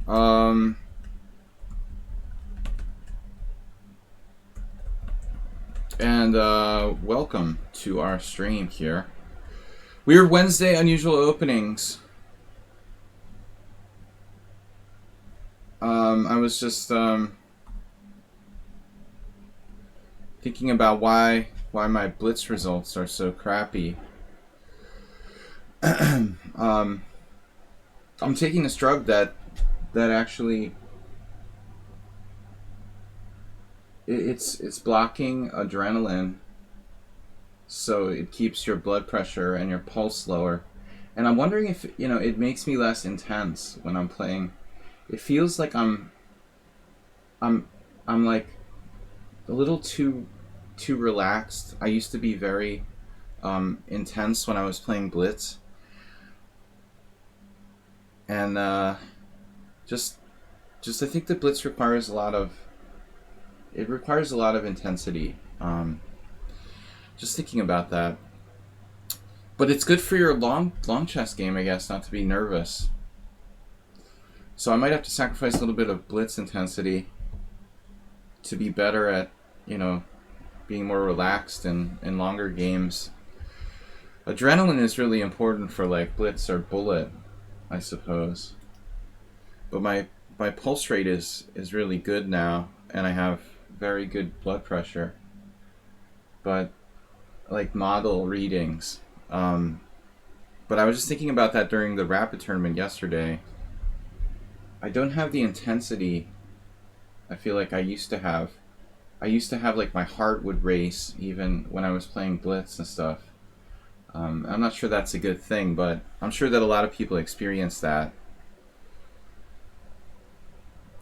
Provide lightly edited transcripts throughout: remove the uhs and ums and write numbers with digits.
Um, and welcome to our stream here. Weird Wednesday, unusual openings. I was just thinking about why my blitz results are so crappy. I'm taking this drug that actually it's blocking adrenaline, so it keeps your blood pressure and your pulse lower. And I'm wondering if it makes me less intense when I'm playing. It feels like I'm like a little too relaxed. I used to be very intense when I was playing blitz, and just I think the blitz requires a lot of intensity. Just thinking about that, but it's good for your long chess game, I guess, not to be nervous. So I might have to sacrifice a little bit of blitz intensity to be better at being more relaxed in longer games. Adrenaline is really important for like blitz or bullet, I suppose. But my pulse rate is really good now, and I have very good blood pressure. But like model readings. But I was just thinking about that during the rapid tournament yesterday. I don't have the intensity I feel like I used to have. I used to have like my heart would race even when I was playing blitz and stuff. I'm not sure that's a good thing, but I'm sure that a lot of people experience that.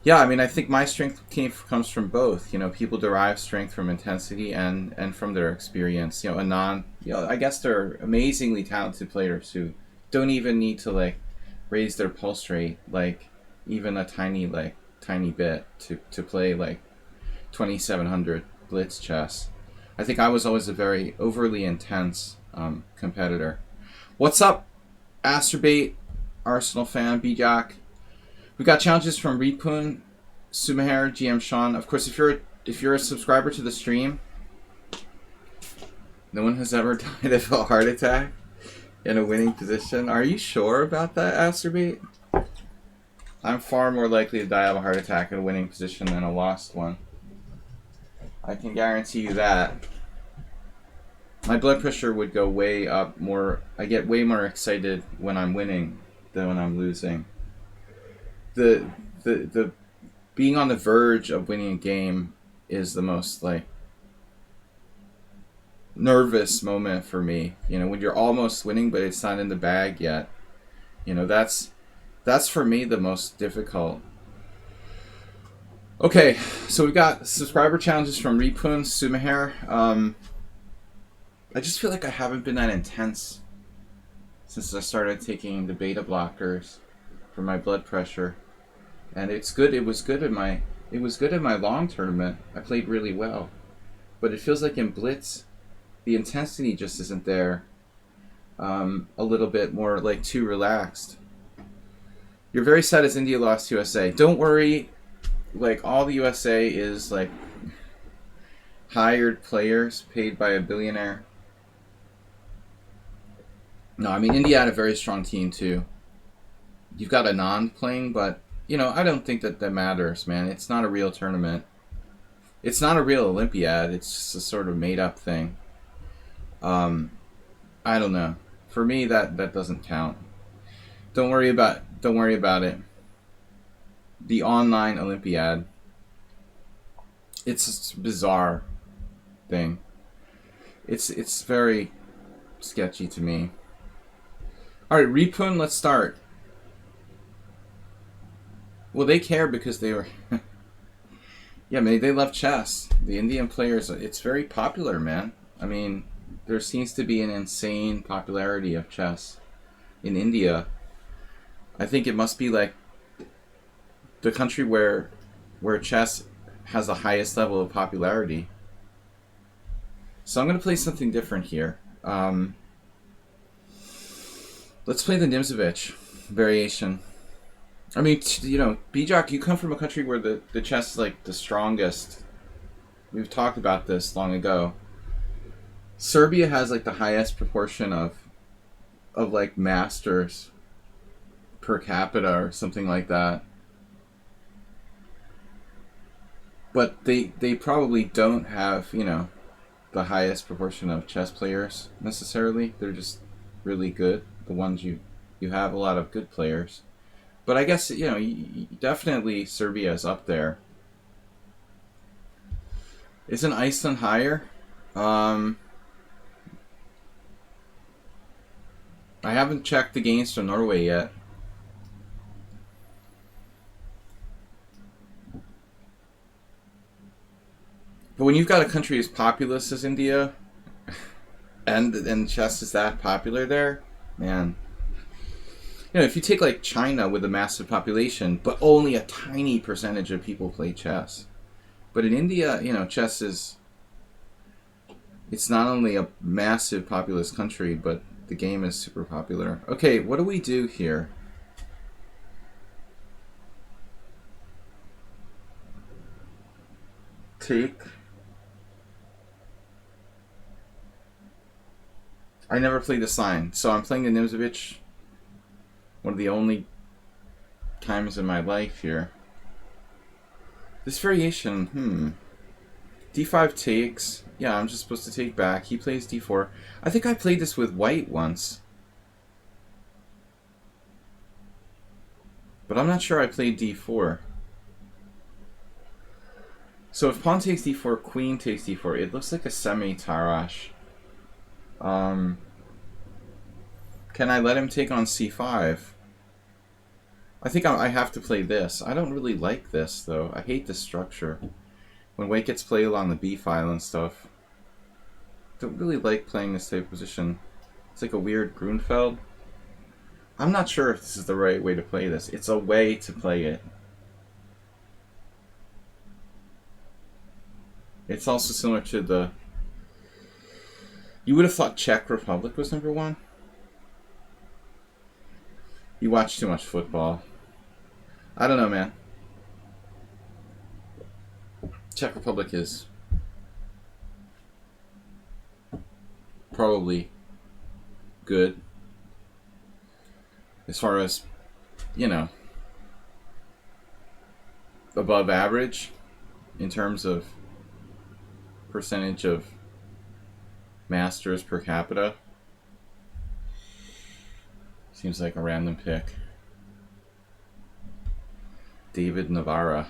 Yeah, I mean, I think my strength comes from both. People derive strength from intensity and from their experience. I guess there are amazingly talented players who don't even need to like raise their pulse rate like even a tiny bit to play like 2700 blitz chess. I think I was always a very overly intense competitor. What's up, Asterbait, Arsenal fan, Bijak? We got challenges from Ripun, Sumaher, GM Sean. Of course, if you're a subscriber to the stream, no one has ever died of a heart attack in a winning position. Are you sure about that, Asterbait? I'm far more likely to die of a heart attack in a winning position than a lost one. I can guarantee you that. My blood pressure would go way up more. I get way more excited when I'm winning than when I'm losing. The being on the verge of winning a game is the most like nervous moment for me. When you're almost winning but it's not in the bag yet. That's for me the most difficult. Okay, so we've got subscriber challenges from Ripun, Sumaher. I just feel like I haven't been that intense since I started taking the beta blockers for my blood pressure. And it's good. It was good in my long tournament. I played really well. But it feels like in blitz, the intensity just isn't there. A little bit more like too relaxed. You're very sad as India lost to USA. Don't worry. Like, all the USA is like hired players paid by a billionaire. No, I mean, India had a very strong team too. You've got Anand playing, but I don't think that matters, man. It's not a real tournament. It's not a real Olympiad. It's just a sort of made up thing. I don't know. For me, that doesn't count. Don't worry about it. The online Olympiad. It's a bizarre thing. It's very sketchy to me. All right, Ripun, let's start. Well, they care because they were... Yeah, man, they love chess. The Indian players, it's very popular, man. I mean, there seems to be an insane popularity of chess in India. I think it must be like the country where chess has the highest level of popularity. So I'm going to play something different here. Let's play the Nimzovich Variation. I mean, you know, Bijak, you come from a country where the chess is like the strongest. We've talked about this long ago. Serbia has like the highest proportion of like masters per capita or something like that. But they probably don't have, you know, the highest proportion of chess players necessarily. They're just really good. The ones you have a lot of good players. But I guess, you know, definitely Serbia is up there. Isn't Iceland higher? I haven't checked the gains to Norway yet. But when you've got a country as populous as India, and chess is that popular there, man. You know, if you take like China with a massive population, but only a tiny percentage of people play chess. But in India, you know, chess is... It's not only a massive populous country, but the game is super popular. Okay, what do we do here? Take. I never played this line, so I'm playing the Nimzovich. One of the only times in my life here. This variation, D5 takes. Yeah, I'm just supposed to take back. He plays D4. I think I played this with white once. But I'm not sure I played D4. So if pawn takes D4, queen takes D4, it looks like a semi-Tarash. Can I let him take on C5? I think I have to play this. I don't really like this, though. I hate this structure. When white gets played along the B file and stuff. Don't really like playing this type of position. It's like a weird Grunfeld. I'm not sure if this is the right way to play this. It's a way to play it. It's also similar to the... You would have thought Czech Republic was number one. You watch too much football. I don't know, man. Czech Republic is probably good as far as, you know, above average in terms of percentage of masters per capita. Seems like a random pick. David Navarra.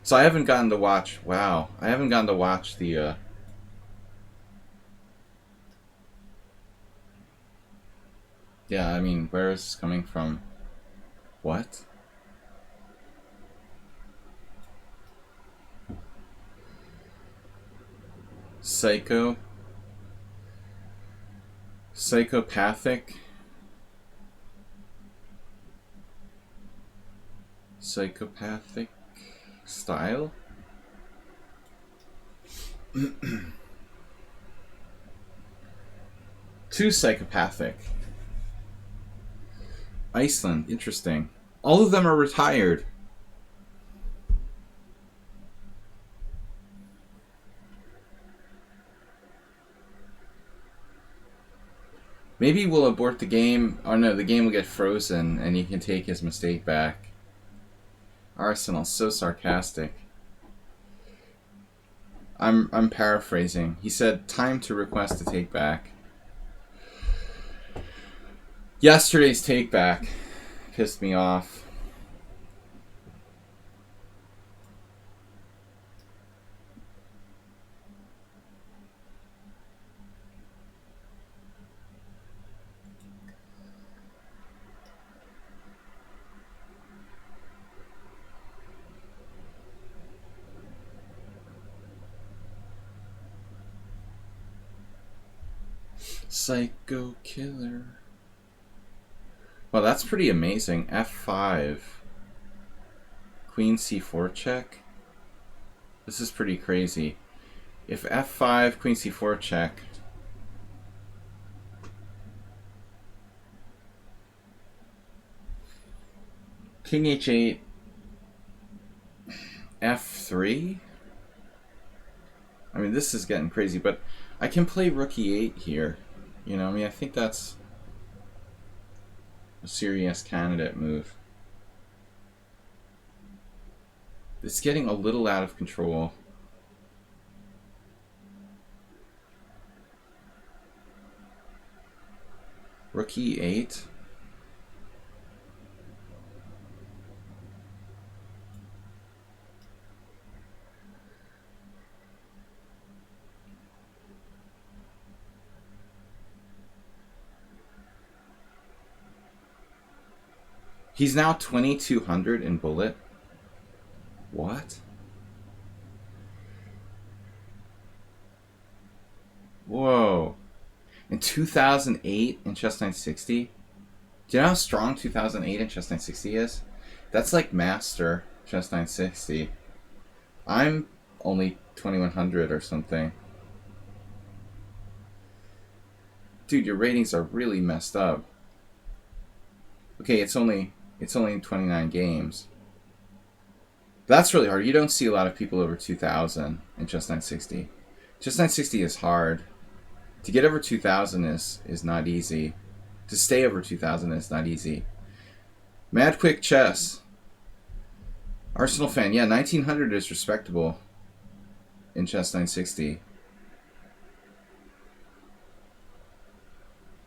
So I haven't gotten to watch... Wow. I haven't gotten to watch the... Yeah, I mean, where is this coming from? What? Psycho? Psychopathic? Psychopathic style? Too psychopathic. Iceland, interesting. All of them are retired. Maybe we'll abort the game. Oh no, the game will get frozen and he can take his mistake back. Arsenal, so sarcastic. I'm paraphrasing. He said, time to request to take back. Yesterday's take back pissed me off. Psycho killer. Well, that's pretty amazing. F5. Queen C4 check. This is pretty crazy. If F5, Queen C4 check. King h8, f3. I mean, this is getting crazy, but I can play rook e8 here. You know, I mean, I think that's a serious candidate move. It's getting a little out of control. Rook e8. He's now 2200 in bullet. What? Whoa. In 2008 in Chess 960? Do you know how strong 2008 in Chess 960 is? That's like Master Chess 960. I'm only 2100 or something. Dude, your ratings are really messed up. Okay, it's only 29 games. That's really hard. You don't see a lot of people over 2000 in Chess 960. Chess 960 is hard. To get over 2000 is not easy. To stay over 2000 is not easy. Mad Quick Chess. Arsenal fan. Yeah, 1900 is respectable in Chess 960.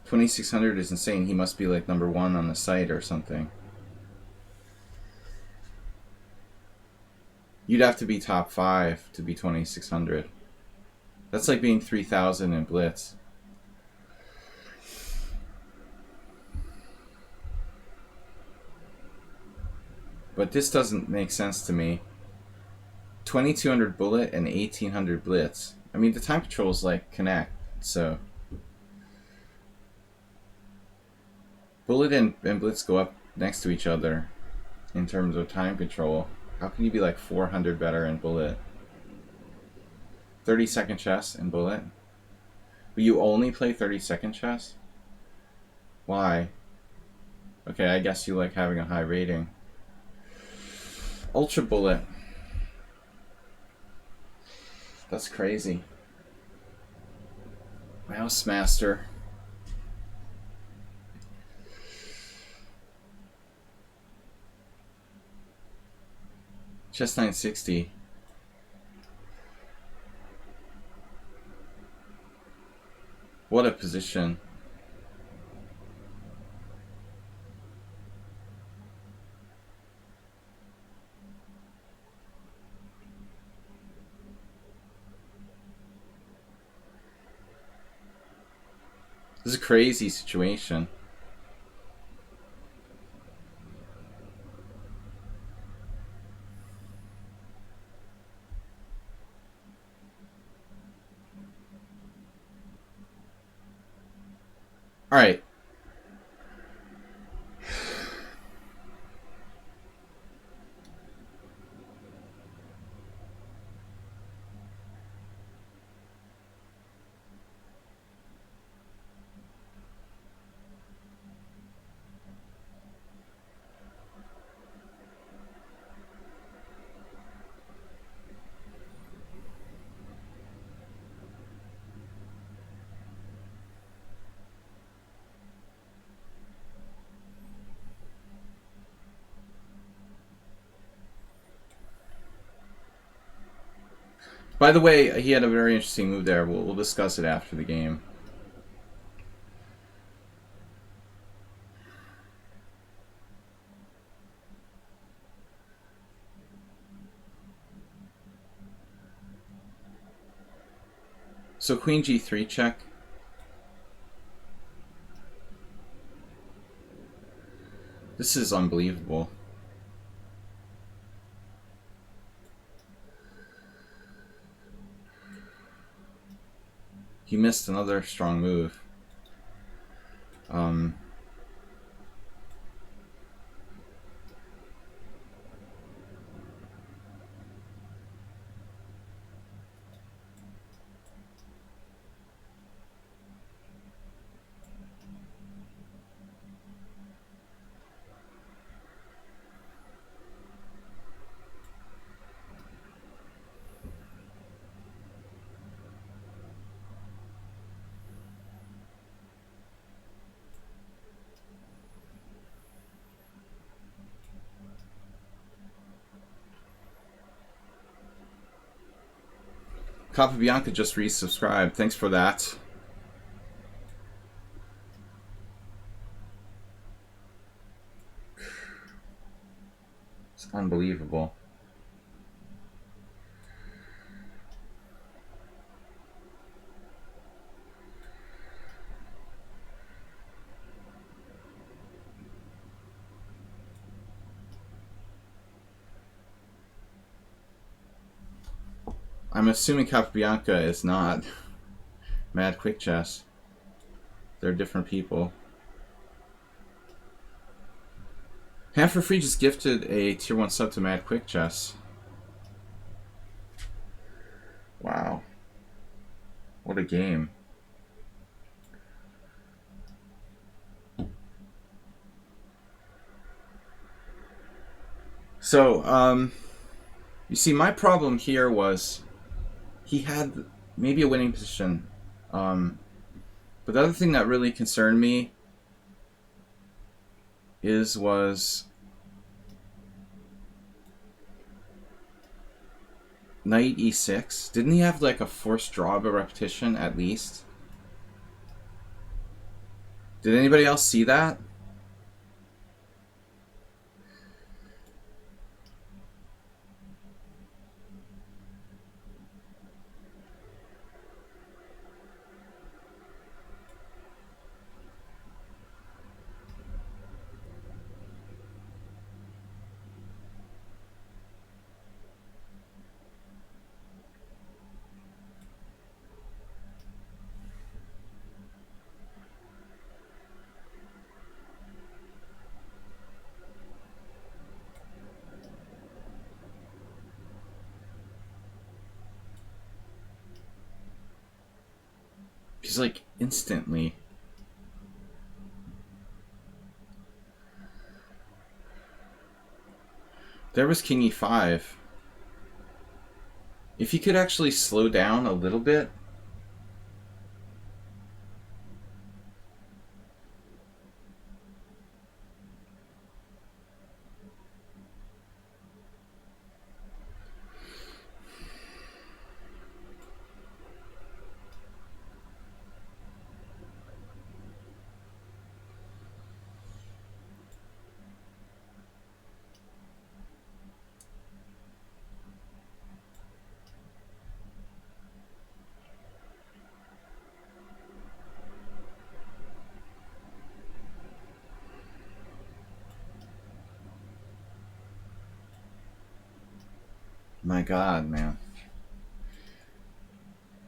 2600 is insane. He must be like #1 on the site or something. You'd have to be top 5 to be 2600. That's like being 3000 in Blitz. But this doesn't make sense to me. 2200 bullet and 1800 Blitz. I mean, the time control is like Connect, so... Bullet and Blitz go up next to each other in terms of time control. How can you be like 400 better in Bullet? 30-second chess in Bullet? But you only play 30-second chess? Why? Okay, I guess you like having a high rating. Ultra Bullet. That's crazy. Mouse Master. Chess 960. What a position. This is a crazy situation. All right. By the way, he had a very interesting move there. We'll discuss it after the game. So Queen G3 check. This is unbelievable. He missed another strong move. Capabianca just resubscribed. Thanks for that. It's unbelievable. I'm assuming Capabianca is not Mad Quick Chess. They're different people. Half for Free just gifted a tier 1 sub to Mad Quick Chess. Wow. What a game. So, you see, my problem here was he had maybe a winning position. But the other thing that really concerned me was Knight e6. Didn't he have like a forced draw of a repetition at least? Did anybody else see that? He's like instantly. There was King e5. If he could actually slow down a little bit. My God, man.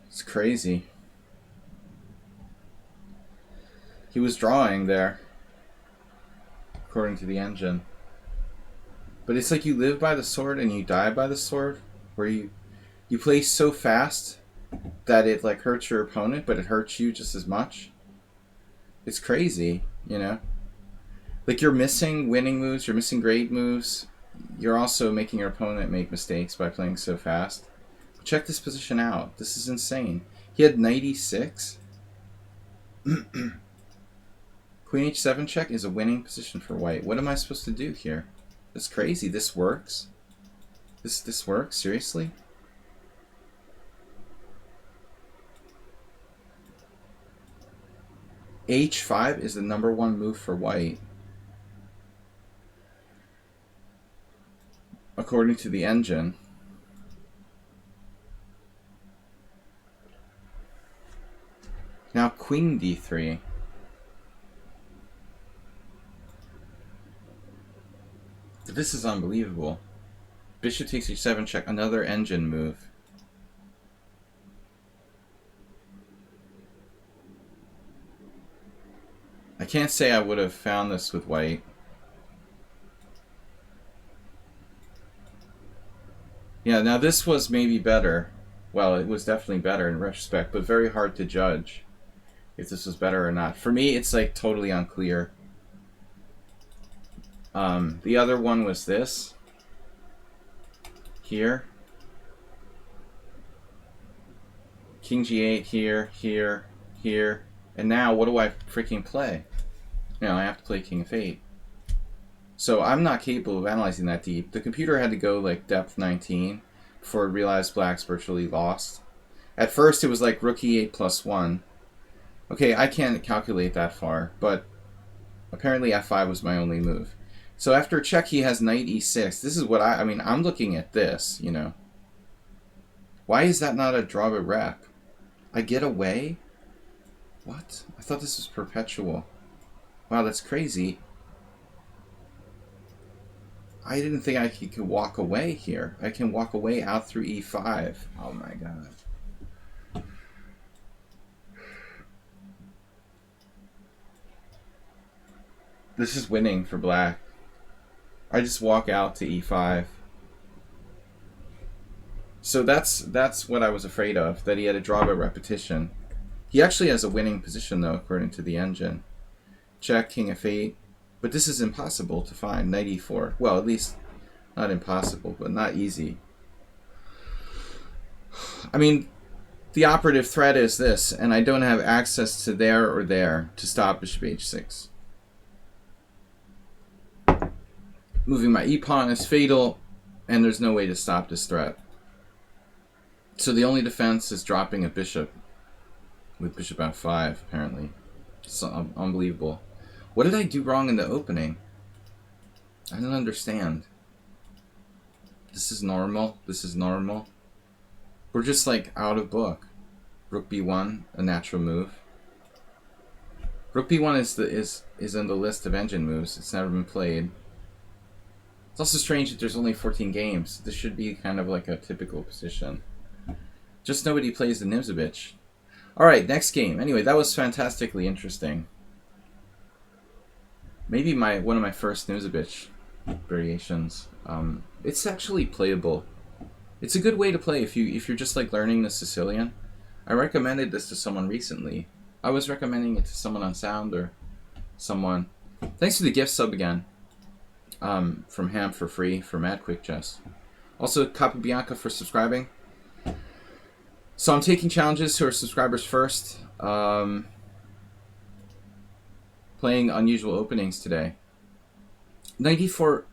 It's crazy. He was drawing there, according to the engine. But it's like you live by the sword and you die by the sword, where you play so fast that it like hurts your opponent, but it hurts you just as much. It's crazy, you know? Like you're missing winning moves, you're missing great moves. You're also making your opponent make mistakes by playing so fast. Check this position out. This is insane. He had knight e6. Queen h7 check is a winning position for white. What am I supposed to do here? That's crazy. This works? This works? Seriously? h5 is the #1 move for white, according to the engine. Now queen d3. This is unbelievable. Bishop takes h7 check, another engine move. I can't say I would have found this with white. Yeah, now this was maybe better. Well, it was definitely better in retrospect, but very hard to judge if this was better or not. For me, it's like totally unclear. The other one was this. Here. King g8 here, here, here. And now what do I freaking play? You know, I have to play king f8. So I'm not capable of analyzing that deep. The computer had to go like depth 19 before it realized black's virtually lost. At first it was like rook e8 plus 1. Okay, I can't calculate that far, but apparently f5 was my only move. So after check, he has knight e6. This is what I mean, I'm looking at this, you know. Why is that not a draw a rep? I get away? What? I thought this was perpetual. Wow, that's crazy. I didn't think I could walk away here. I can walk away out through e5. Oh my god. This is winning for black. I just walk out to e5. So that's what I was afraid of, that he had a draw by repetition. He actually has a winning position, though, according to the engine. Check, king f8. But this is impossible to find. Knight e4. Well, at least not impossible, but not easy. I mean, the operative threat is this, and I don't have access to there or there to stop bishop h6. Moving my e-pawn is fatal, and there's no way to stop this threat. So the only defense is dropping a bishop with bishop f5, apparently. It's unbelievable. What did I do wrong in the opening? I don't understand. This is normal. This is normal. We're just like out of book. Rook b1, a natural move. Rook b1 is in the list of engine moves. It's never been played. It's also strange that there's only 14 games. This should be kind of like a typical position. Just nobody plays the Nimzovich. Alright, next game. Anyway, that was fantastically interesting. Maybe one of my first Nimzovich variations. It's actually playable. It's a good way to play if you're just like learning the Sicilian. I recommended this to someone recently. I was recommending it to someone on Sound or someone. Thanks for the gift sub again. From Ham for free for Mad Quick Chess. Also, Capabianca for subscribing. So I'm taking challenges to our subscribers first. Playing unusual openings today. Knight e4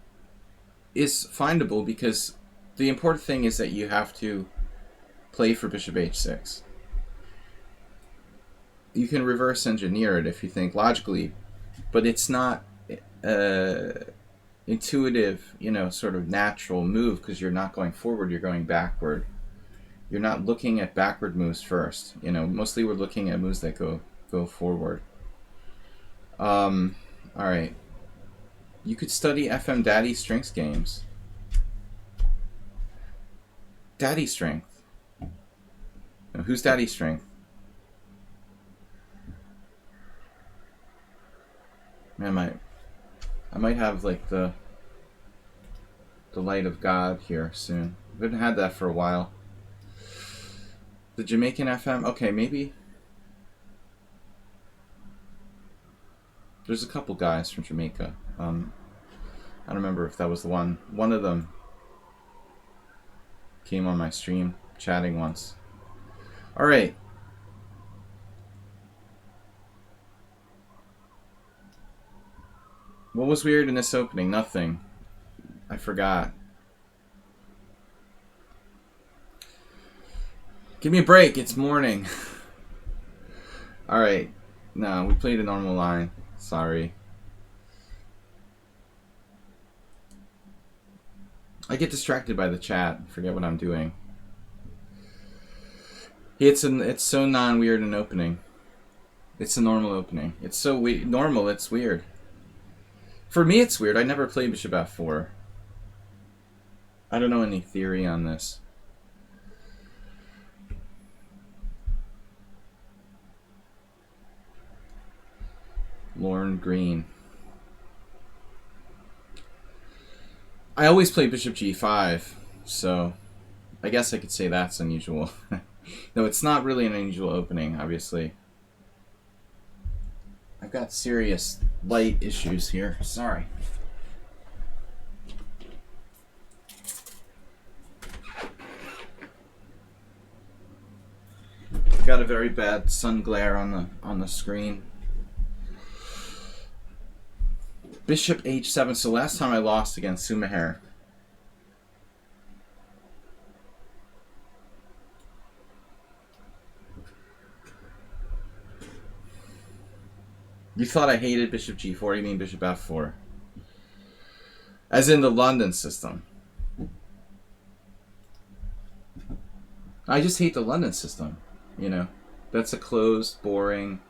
is findable because the important thing is that you have to play for bishop h6. You can reverse engineer it if you think logically, but it's not intuitive, you know, sort of natural move because you're not going forward, you're going backward. You're not looking at backward moves first. You know, mostly we're looking at moves that go forward. Alright. You could study FM Daddy Strengths games. Daddy Strength. Now, who's Daddy Strength? Man, I might have like the light of God here soon. We haven't had that for a while. The Jamaican FM? Okay, maybe. There's a couple guys from Jamaica. I don't remember if that was the one. One of them came on my stream chatting once. Alright. What was weird in this opening? Nothing. I forgot. Give me a break. It's morning. Alright. No, we played a normal line. Sorry. I get distracted by the chat. Forget what I'm doing. It's so non-weird an opening. It's a normal opening. It's so normal, it's weird. For me, it's weird. I never played bishop f4. I don't know any theory on this. Lorne Green. I always play bishop g5, so I guess I could say that's unusual. No, it's not really an unusual opening, obviously. I've got serious light issues here. Sorry. I've got a very bad sun glare on the screen. Bishop h7. So last time I lost against Sumaher. You thought I hated bishop g4, you mean bishop f4. As in the London system. I just hate the London system, you know. That's a closed, boring,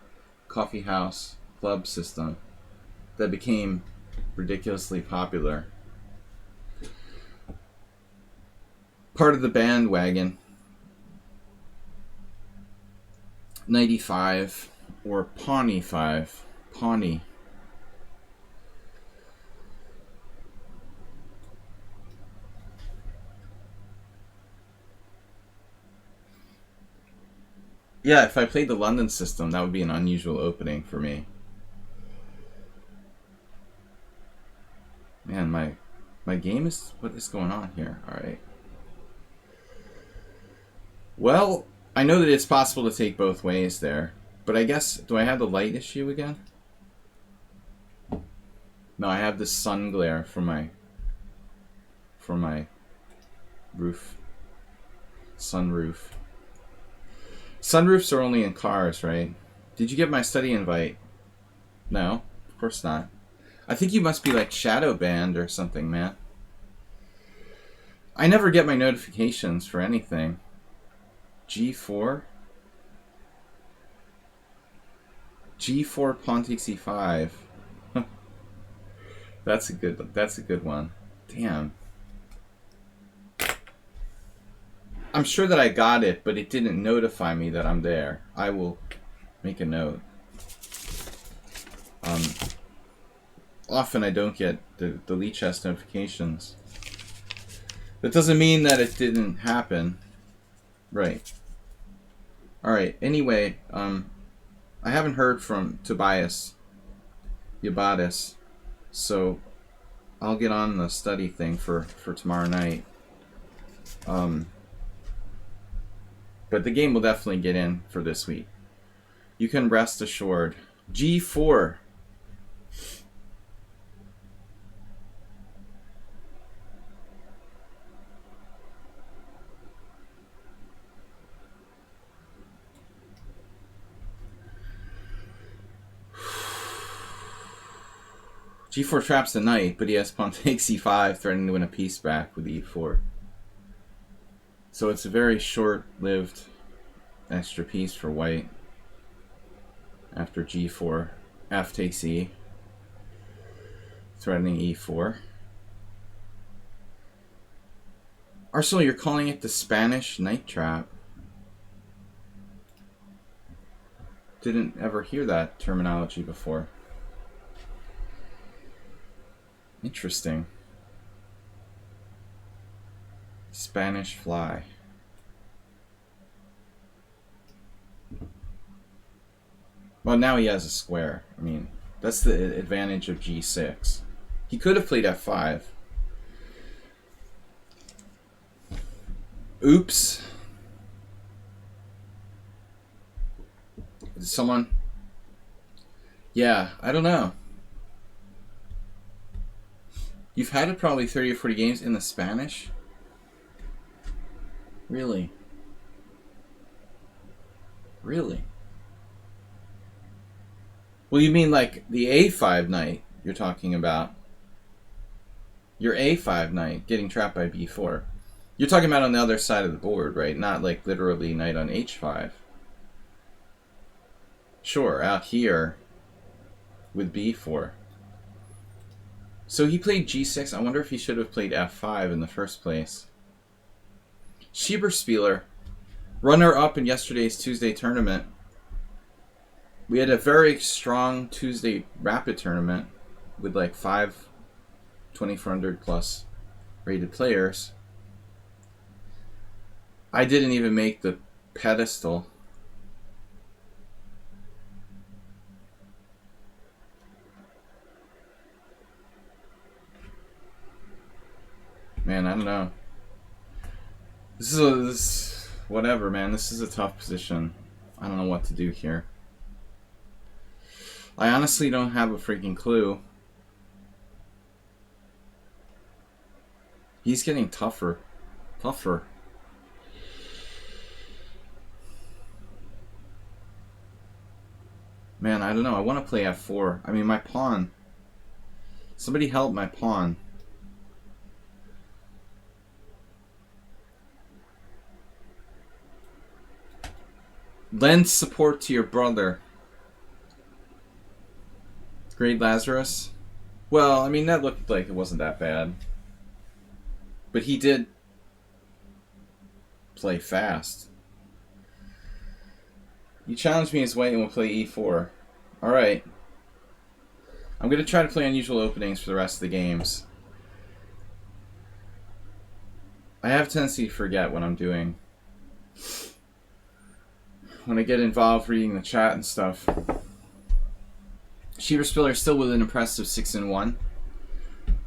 coffee house, club system that became ridiculously popular. Part of the bandwagon. 95 or Pawnee 5. Pawnee. Yeah, if I played the London system, that would be an unusual opening for me. Man, my game is... What is going on here? Alright. Well, I know that it's possible to take both ways there. But I guess... Do I have the light issue again? No, I have this sun glare from my roof. Sunroof. Sunroofs are only in cars, right? Did you get my study invite? No, of course not. I think you must be like shadow banned or something, man. I never get my notifications for anything. G4? G4 pawn takes E5. That's a good one. Damn. I'm sure that I got it, but it didn't notify me that I'm there. I will make a note. Often I don't get the lichess notifications. That doesn't mean that it didn't happen. Right. Alright, anyway, I haven't heard from Tobias Yabadis, so I'll get on the study thing for tomorrow night. But the game will definitely get in for this week. You can rest assured. G4. G4 traps the knight, but he has pawn takes E5, threatening to win a piece back with E4. So it's a very short-lived extra piece for white. After G4, F takes E, threatening E4. Arsenal, you're calling it the Spanish knight trap. Didn't ever hear that terminology before. Interesting. Spanish fly. Well, now he has a square. I mean, that's the advantage of G6. He could have played F5. Oops. Is someone? Yeah, I don't know. You've had it probably 30 or 40 games in the Spanish? Really? Really? Well, you mean like the A5 knight you're talking about. Your A5 knight getting trapped by B4. You're talking about on the other side of the board, right? Not like literally knight on H5. Sure, out here with B4. So he played G6. I wonder if he should have played F5 in the first place. Schieberspieler, runner-up in yesterday's Tuesday tournament. We had a very strong Tuesday rapid tournament with like 5 2400 plus rated players. I didn't even make the pedestal. Man, I don't know. This whatever, man. This is a tough position. I don't know what to do here. I honestly don't have a freaking clue. He's getting tougher. Tougher. Man, I don't know. I want to play f4. I mean, my pawn. Somebody help my pawn. Lend support to your brother. Great Lazarus. Well, I mean, that looked like it wasn't that bad. But he did play fast. You challenged me as white and we'll play e4. Alright. I'm going to try to play unusual openings for the rest of the games. I have a tendency to forget what I'm doing when I get involved reading the chat and stuff. Schieberspieler still with an impressive 6-1.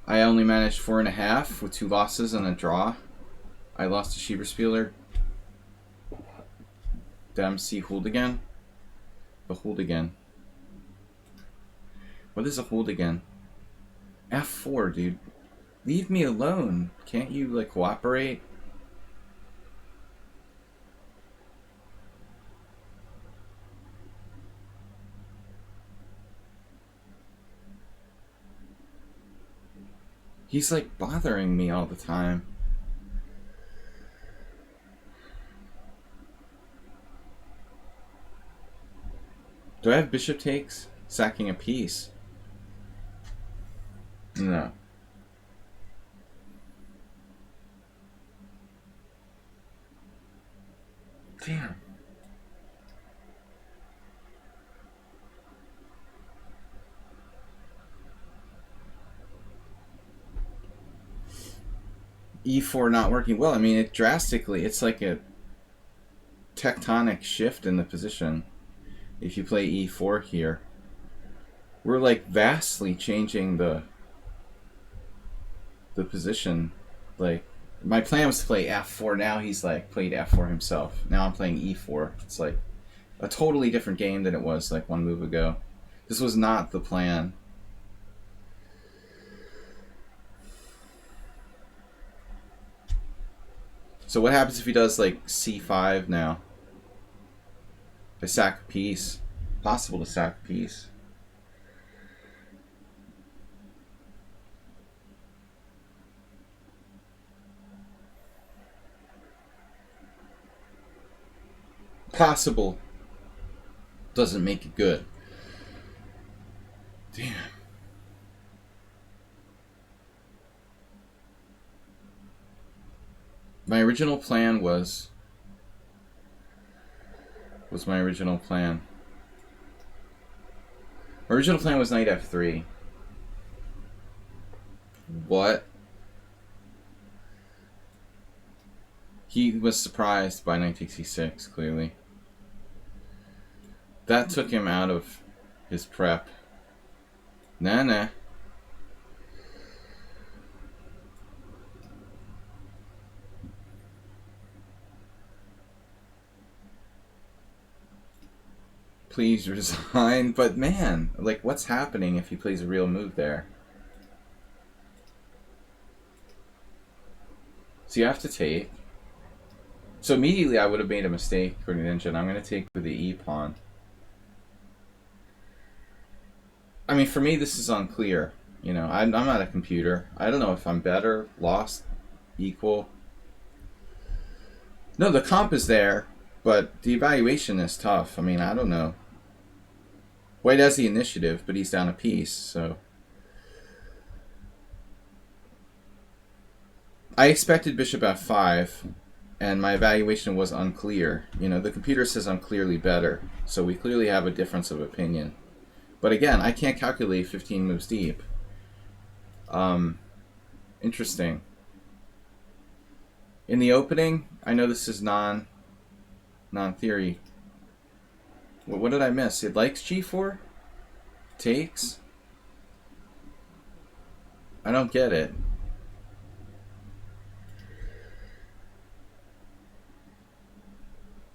I only managed 4.5 with 2 losses and a draw. I lost to Schieberspieler. Dem see hold again. The hold again. What is a hold again? F4, dude. Leave me alone. Can't you, like, cooperate? He's, like, bothering me all the time. Do I have bishop takes? Sacking a piece. No. Damn. E4 not working well. I mean, it drastically, it's like a tectonic shift in the position. If you play E4 here, we're like vastly changing the position. Like, my plan was to play F4. Now he's like played F4 himself. Now I'm playing E4. It's like a totally different game than it was like one move ago. This was not the plan. So what happens if he does like C5 now? I sack a piece. Possible to sack a piece. Possible doesn't make it good. Damn. My original plan was my original plan. My original plan was knight f3. What? He was surprised by knight takes e6, clearly. That took him out of his prep. Nah. Please resign. But man, like, what's happening if he plays a real move there? So you have to take. So immediately I would have made a mistake for Ninja, and I'm going to take with the e-pawn. I mean, for me, this is unclear. You know, I'm not a computer. I don't know if I'm better, lost, equal. No, the comp is there, but the evaluation is tough. I mean, I don't know. White has the initiative, but he's down a piece, so. I expected bishop f5, and my evaluation was unclear. You know, the computer says I'm clearly better, so we clearly have a difference of opinion. But again, I can't calculate 15 moves deep. Interesting. In the opening, I know this is non-theory. What did I miss? It likes g4? Takes? I don't get it.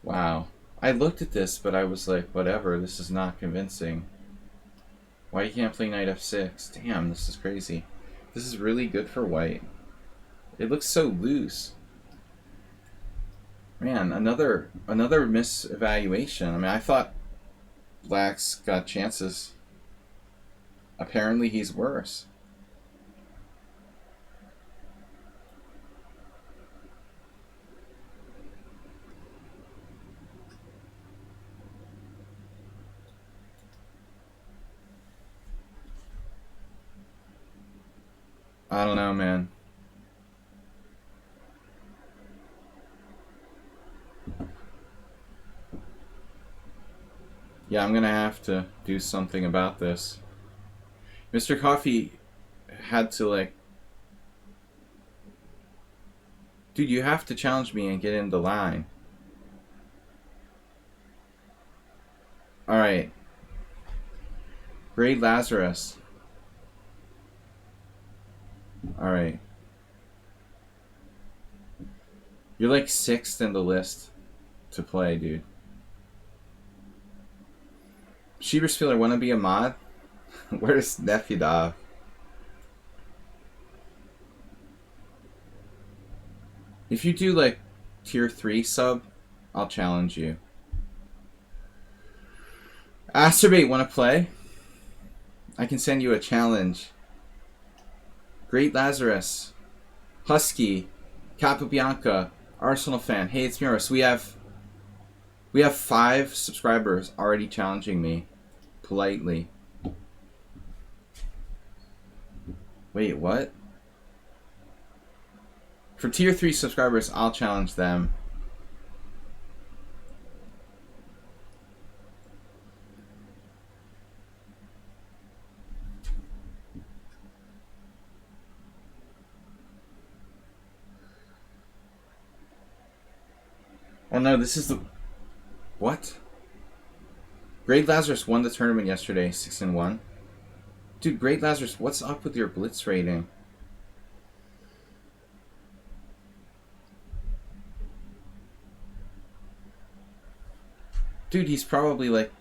Wow. I looked at this, but I was like, whatever, this is not convincing. Why you can't play knight f6? Damn, this is crazy. This is really good for white. It looks so loose. Man, another misevaluation. I mean, I thought Black's got chances. Apparently he's worse. I don't know, man. Yeah, I'm gonna have to do something about this. Mr. Coffee had to, like... Dude, you have to challenge me and get in the line. Alright. Great Lazarus. Alright. You're like 6th in the list to play, dude. Sheeberspieler, wanna be a mod? Where's Nefyadov? If you do like tier 3 sub, I'll challenge you. Asterbait, wanna play? I can send you a challenge. Great Lazarus. Husky. Capabianca. Arsenal fan. Hey, it's Muros. We have 5 subscribers already challenging me. Politely. Wait, what? For tier 3 subscribers, I'll challenge them. Oh no, this is the... What? Great Lazarus won the tournament yesterday, 6-1. Dude, Great Lazarus, what's up with your blitz rating? Dude, he's probably like...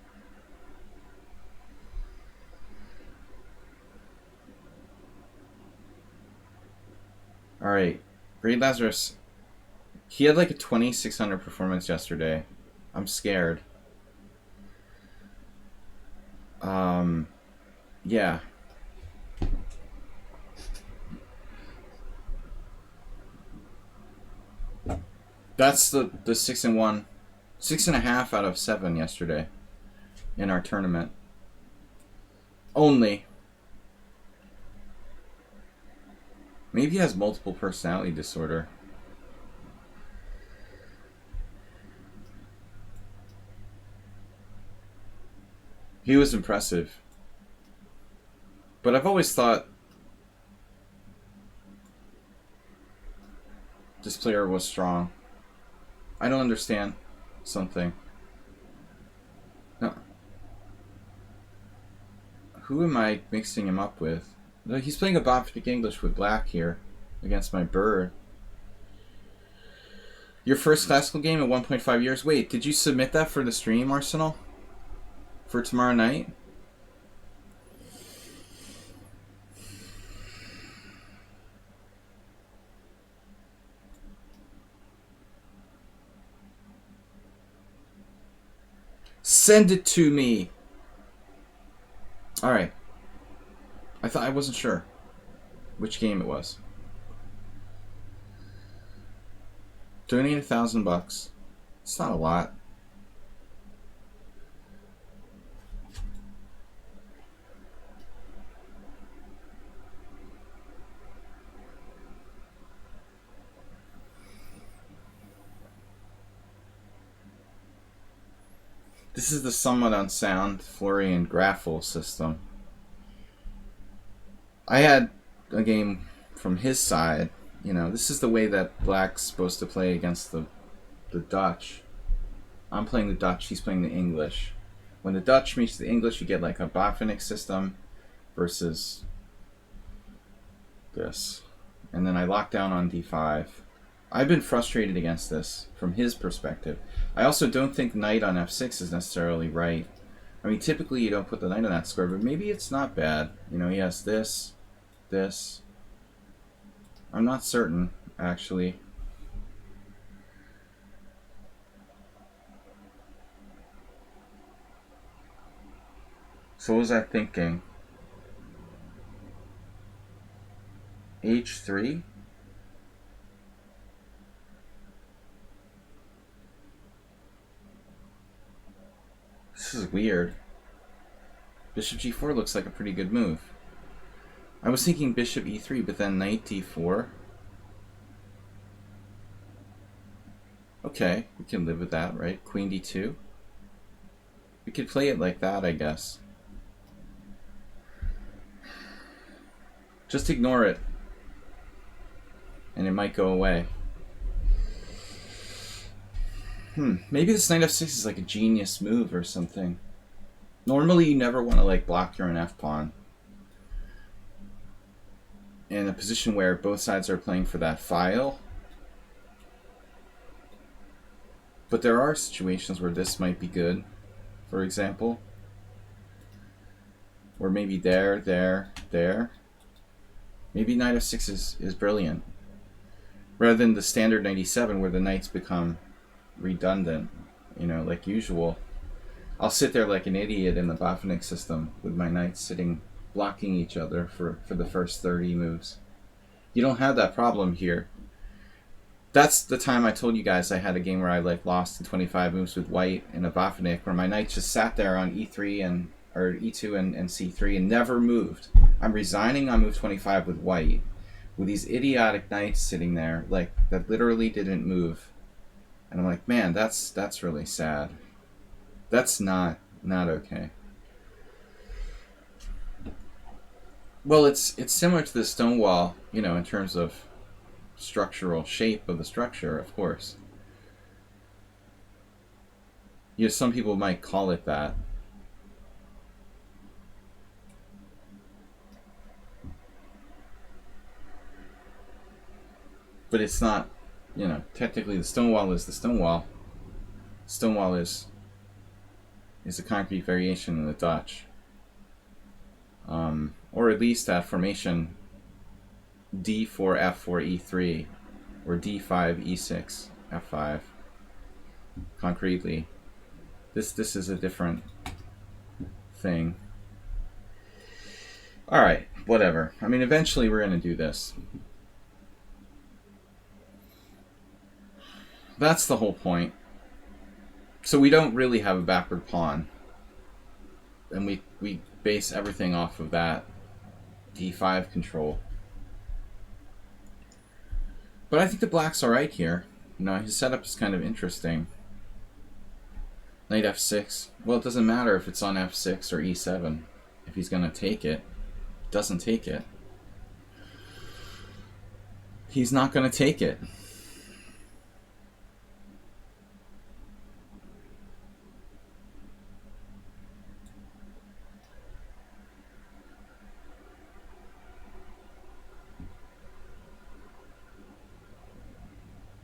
Alright. Great Lazarus. He had like a 2600 performance yesterday. I'm scared. Yeah. That's the 6-1. 6.5 out of 7 yesterday in our tournament. Only. Maybe he has multiple personality disorder. He was impressive. But I've always thought this player was strong. I don't understand something. No. Who am I mixing him up with? He's playing a Boptic English with black here against my bird. Your first classical game in 1.5 years? Wait, did you submit that for the stream, Arsenal? For tomorrow night? Send it to me! Alright. I wasn't sure which game it was. Donate $1,000. It's not a lot. This is the somewhat unsound Florian Graffel system. I had a game from his side. You know, this is the way that Black's supposed to play against the Dutch. I'm playing the Dutch, he's playing the English. When the Dutch meets the English, you get like a Botvinnik system versus this. And then I lock down on d5. I've been frustrated against this from his perspective. I also don't think knight on f6 is necessarily right. I mean, typically you don't put the knight on that square, but maybe it's not bad. You know, he has this, this. I'm not certain, actually. So what was I thinking? H3? This is weird. Bishop g4 looks like a pretty good move. I was thinking bishop e3, but then knight d4. Okay, we can live with that, right? Queen d2. We could play it like that, I guess. Just ignore it, and it might go away. Maybe this knight f6 is like a genius move or something. Normally you never want to like block your own f-pawn in a position where both sides are playing for that file. But there are situations where this might be good, for example. Or maybe there. Maybe knight f6 is brilliant. Rather than the standard 97 where the knights become redundant, you know, like usual. I'll sit there like an idiot in the Botvinnik system with my knights sitting blocking each other for the first 30 moves. You don't have that problem here. That's the time I told you guys I had a game where I like lost in 25 moves with white in a Botvinnik, where my knights just sat there on e3 or e2 and c3 and never moved. I'm resigning on move 25 with white, with these idiotic knights sitting there like that literally didn't move. And I'm like, man, that's really sad. That's not okay. Well, it's similar to the stone wall, you know, in terms of structural shape of the structure, of course. You know, some people might call it that. But it's not, you know, technically the stone wall is the stone wall. Stone wall is a concrete variation in the Dutch. Or at least that formation d4, f4, e3, or d5, e6, f5, concretely. This is a different thing. Alright, whatever. I mean, eventually we're going to do this. That's the whole point. So we don't really have a backward pawn. And we base everything off of that d5 control. But I think the black's alright here. You know, his setup is kind of interesting. Knight f6. Well, it doesn't matter if it's on f6 or e7. If he's going to take it, doesn't take it. He's not going to take it.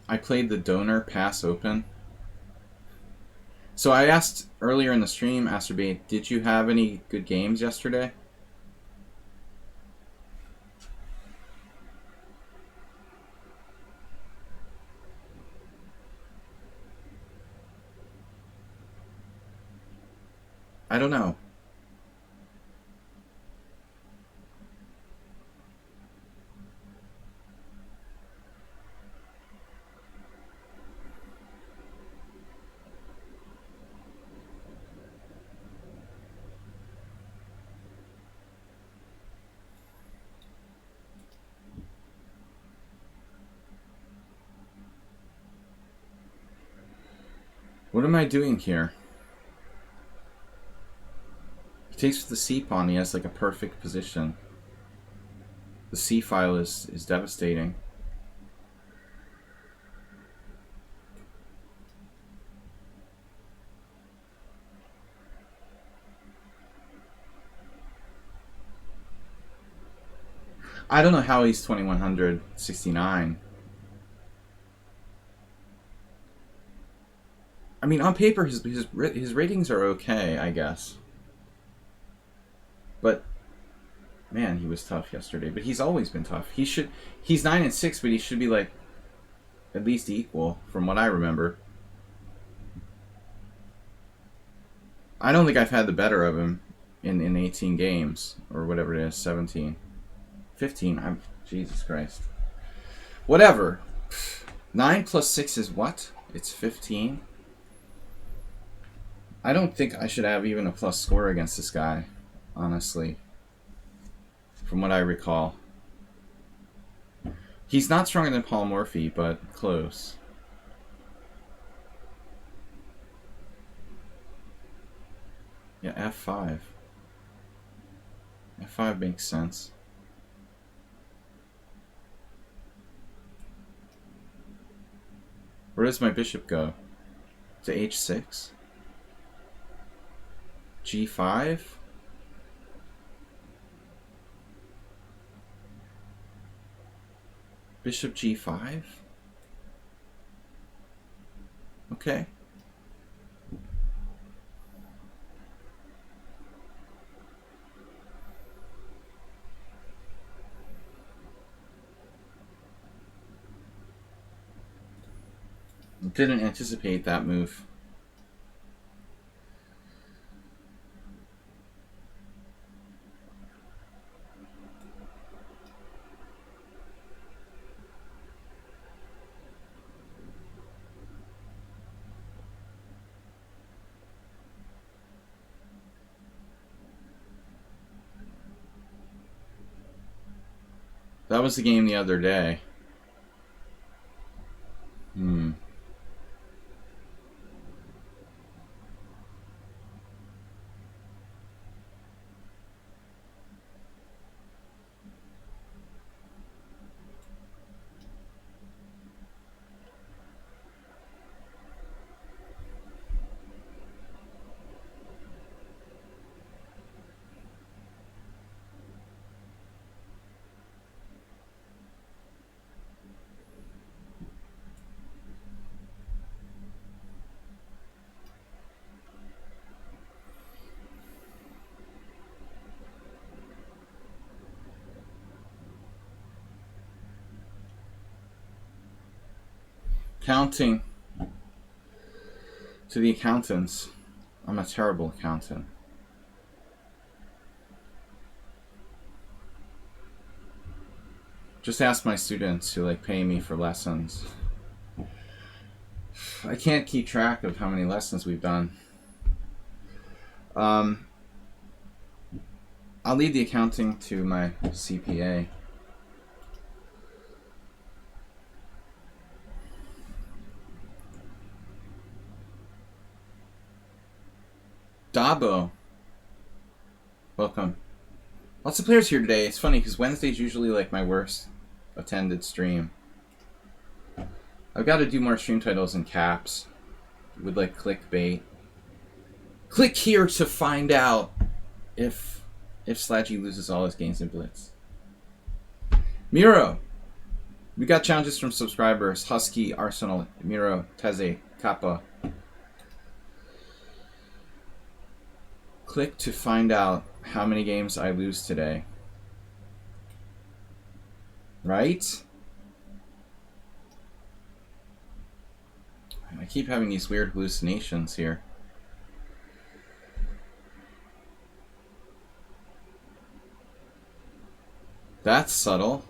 I played the donor pass open. So I asked earlier in the stream, Asterbate, did you have any good games yesterday? I don't know. What am I doing here? He takes with the c pawn. He has like a perfect position. The c file is devastating. I don't know how he's 2169. I mean, on paper, his ratings are okay, I guess. But man, he was tough yesterday. But he's always been tough. He's 9-6, but he should be like at least equal, from what I remember. I don't think I've had the better of him in 18 games, or whatever it is, 17. 15, Jesus Christ. Whatever. 9 plus 6 is what? It's 15? I don't think I should have even a plus score against this guy, honestly. From what I recall. He's not stronger than Polymorphy, but close. Yeah, F5. F5 makes sense. Where does my bishop go? To H6? G5? Bishop G5? Okay. Didn't anticipate that move. That was the game the other day. Counting to the accountants. I'm a terrible accountant. Just ask my students who pay me for lessons. I can't keep track of how many lessons we've done. I'll leave the accounting to my CPA. Dabo. Welcome. Lots of players here today. It's funny because Wednesday's usually my worst attended stream. I've got to do more stream titles in caps with clickbait. Click here to find out if Slaggy loses all his games in Blitz. Miro. We got challenges from subscribers. Husky, Arsenal, Miro, Teze, Kappa. Click to find out how many games I lose today. Right? I keep having these weird hallucinations here. That's subtle.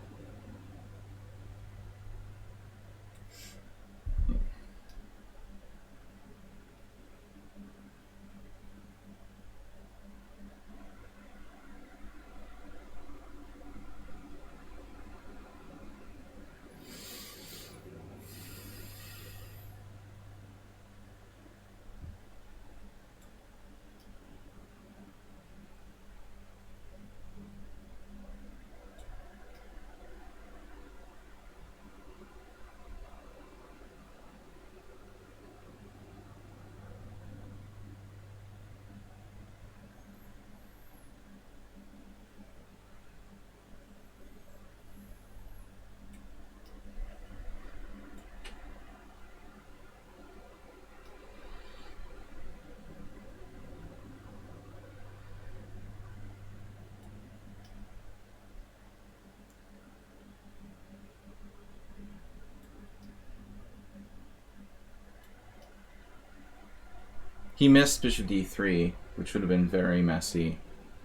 He missed bishop d3, which would have been very messy.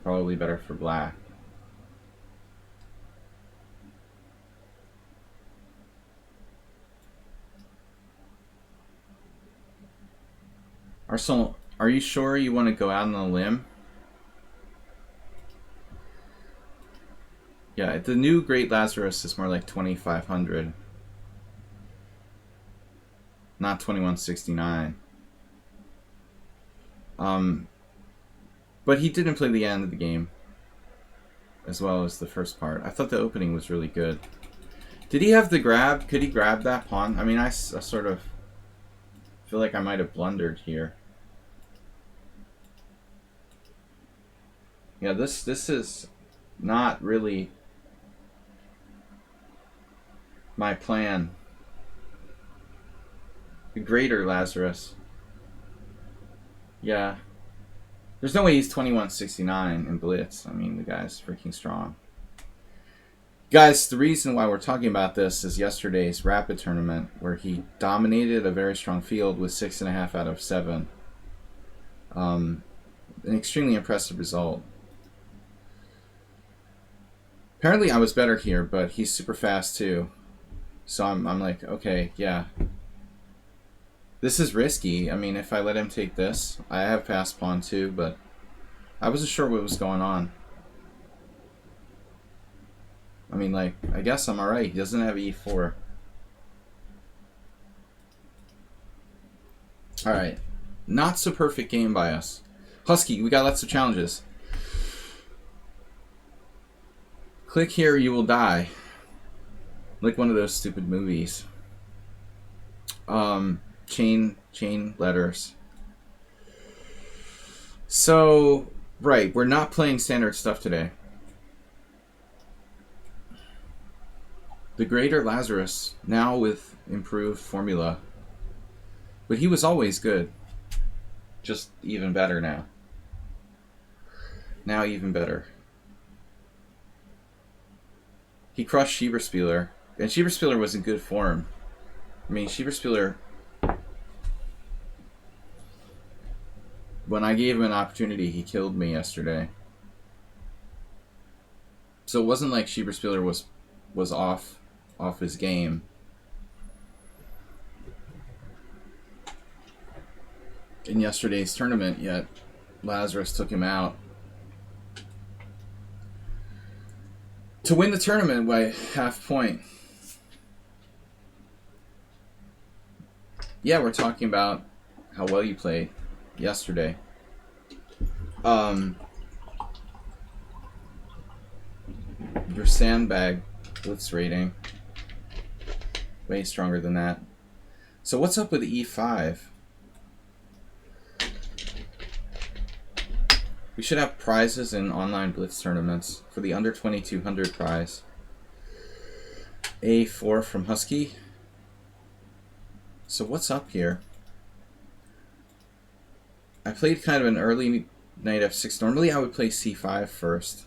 Probably better for black. Arsenal, are you sure you want to go out on a limb? Yeah, the new Great Lazarus is more like 2,500. Not 2169. But he didn't play the end of the game as well as the first part. I thought the opening was really good. Did he have the grab? Could he grab that pawn? I mean, I sort of feel like I might have blundered here. Yeah, this is not really my plan. The greater Lazarus. Yeah. There's no way he's 2169 in blitz. I mean, the guy's freaking strong. Guys, the reason why we're talking about this is yesterday's rapid tournament where he dominated a very strong field with 6.5 out of 7. An extremely impressive result. Apparently I was better here, but he's super fast too. So I'm like, okay, yeah. This is risky. I mean, if I let him take this, I have passed pawn too, but I wasn't sure what was going on. I mean, like, I guess I'm alright. He doesn't have e4. Alright. Not so perfect game by us. Husky, we got lots of challenges. Click here, you will die. Like one of those stupid movies. Chain letters. So, right, we're not playing standard stuff today. The greater Lazarus, now with improved formula. But he was always good. Just even better now. Now even better. He crushed Schieberspieler. And Schieberspieler was in good form. I mean, Schieberspieler, when I gave him an opportunity, he killed me yesterday. So it wasn't like Schieberspieler was off his game. In yesterday's tournament, yet Lazarus took him out. To win the tournament by half point. Yeah, we're talking about how well you played yesterday. Your sandbag blitz rating, way stronger than that. So what's up with E5? We should have prizes in online blitz tournaments for the under 2200 prize. A4 from Husky. So what's up here? I played kind of an early knight f6. Normally I would play c5 first.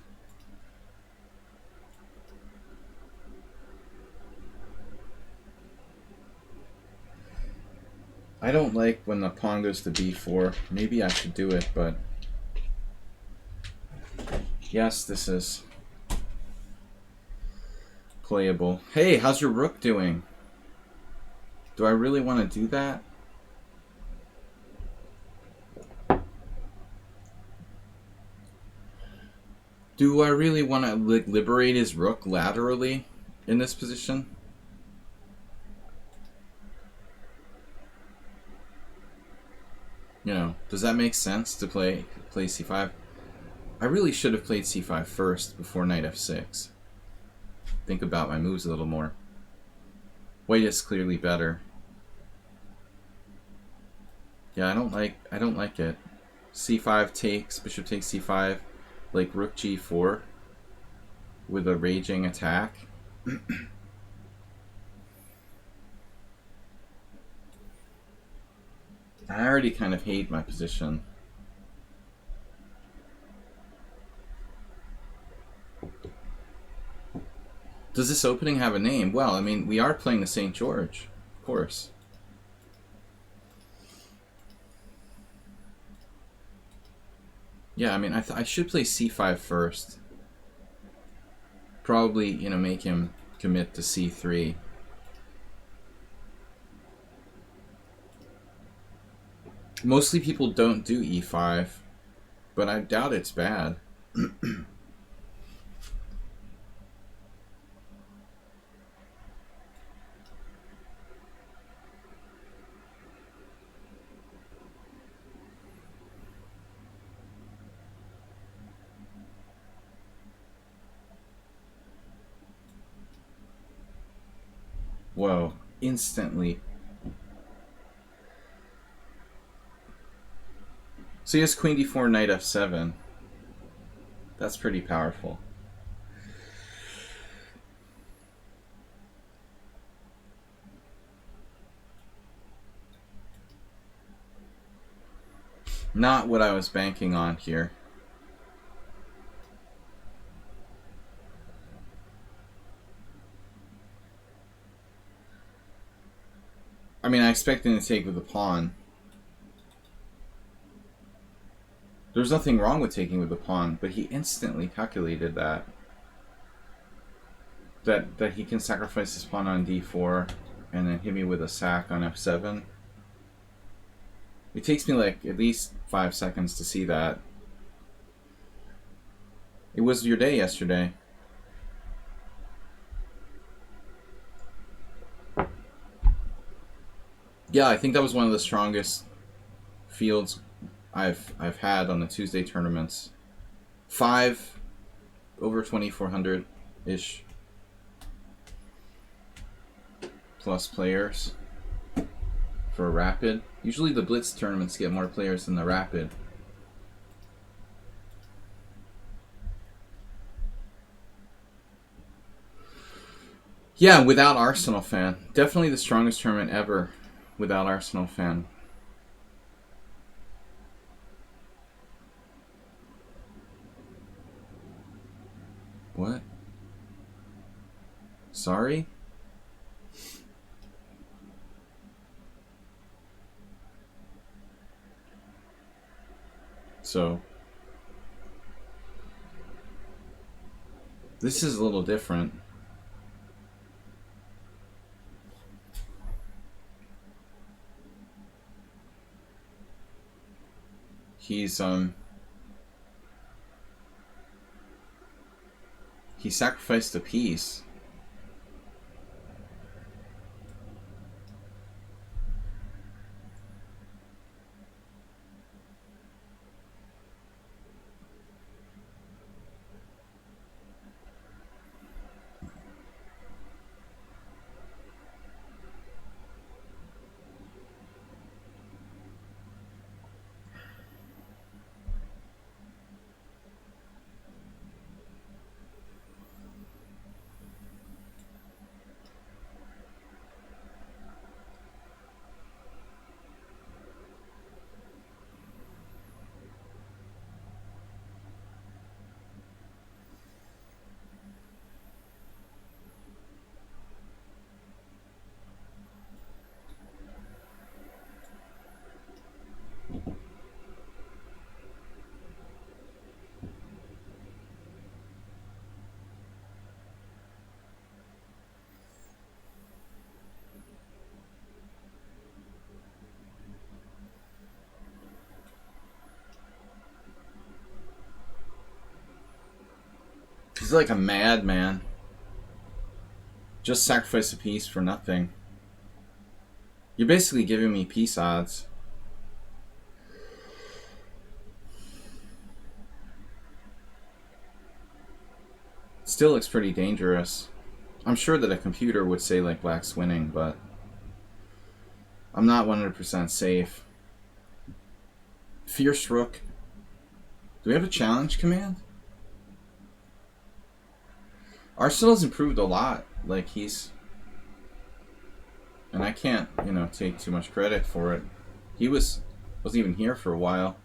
I don't like when the pawn goes to b4. Maybe I should do it, but yes, this is playable. Hey, how's your rook doing? Do I really want to do that? Do I really want to liberate his rook laterally in this position? You know, does that make sense to play c5? I really should have played c5 first before knight f6. Think about my moves a little more. White is clearly better. Yeah, I don't like it. c5 takes, bishop takes c5, like rook g4 with a raging attack. I already kind of hate my position. Does this opening have a name? Well, I mean, we are playing the St. George, of course. Yeah, I mean, I should play c5 first. Probably, you know, make him commit to c3. Mostly people don't do e5, but I doubt it's bad. Whoa, instantly. So he has queen d4, knight f7. That's pretty powerful. Not what I was banking on here. I mean, I expected him to take with the pawn. There's nothing wrong with taking with the pawn, but he instantly calculated that. That he can sacrifice his pawn on d4 and then hit me with a sack on f7. It takes me like at least 5 seconds to see that. It was your day yesterday. Yeah, I think that was one of the strongest fields I've had on the Tuesday tournaments. 5 over 2,400 ish plus players for a rapid. Usually the blitz tournaments get more players than the rapid. Yeah, without Arsenal fan. Definitely the strongest tournament ever without Arsenal fan. What? Sorry? So, this is a little different. He sacrificed a piece. He's like a madman. Just sacrifice a piece for nothing. You're basically giving me piece odds. Still looks pretty dangerous. I'm sure that a computer would say like black's winning, but I'm not 100% safe. Fierce Rook. Do we have a challenge command? Arsenal's improved a lot. Like he's... And I can't, you know, take too much credit for it. He wasn't even here for a while.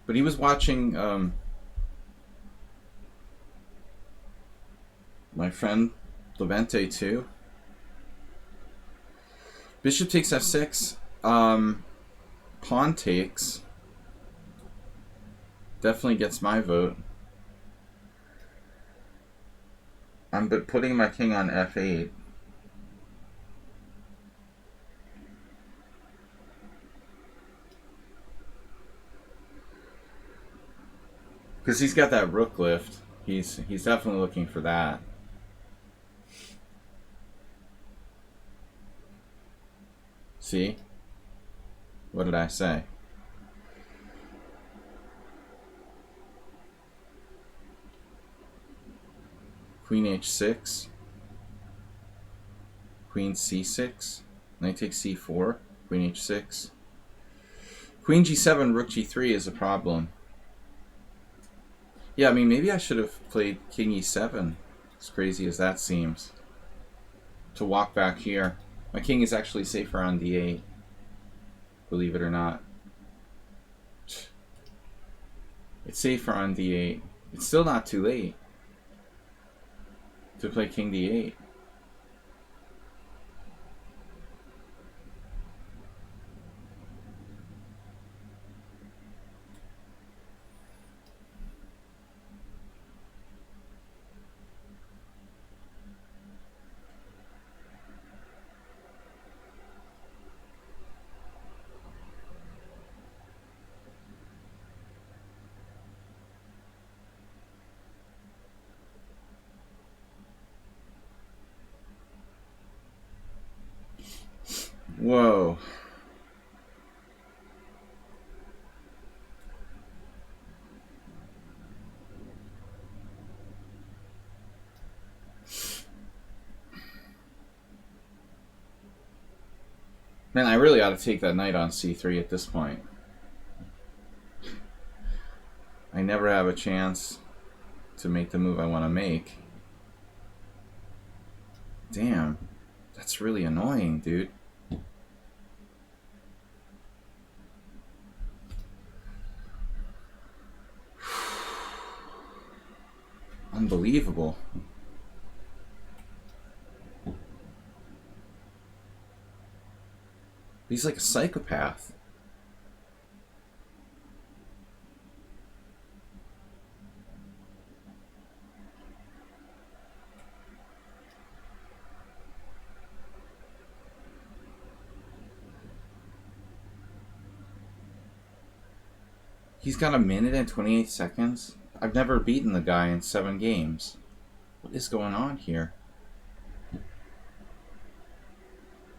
But he was watching my friend Levante too. Bishop takes f6. Pawn takes. Definitely gets my vote. I'm putting my king on f8. Because he's got that rook lift. He's definitely looking for that. See? What did I say? Queen h6. Queen c6. Knight takes c4. Queen h6. Queen g7, rook g3 is a problem. Yeah, I mean, maybe I should have played king e7, as crazy as that seems, to walk back here. My king is actually safer on d8, believe it or not. It's safer on d8. It's still not too late to play king d8. Whoa. Man, I really ought to take that knight on c3 at this point. I never have a chance to make the move I want to make. Damn. That's really annoying, dude. Unbelievable. He's like a psychopath. He's got 1 minute and 28 seconds. I've never beaten the guy in 7 games. What is going on here?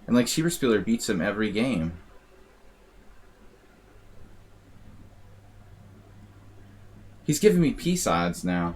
And like Schieberspieler beats him every game. He's giving me peace odds now.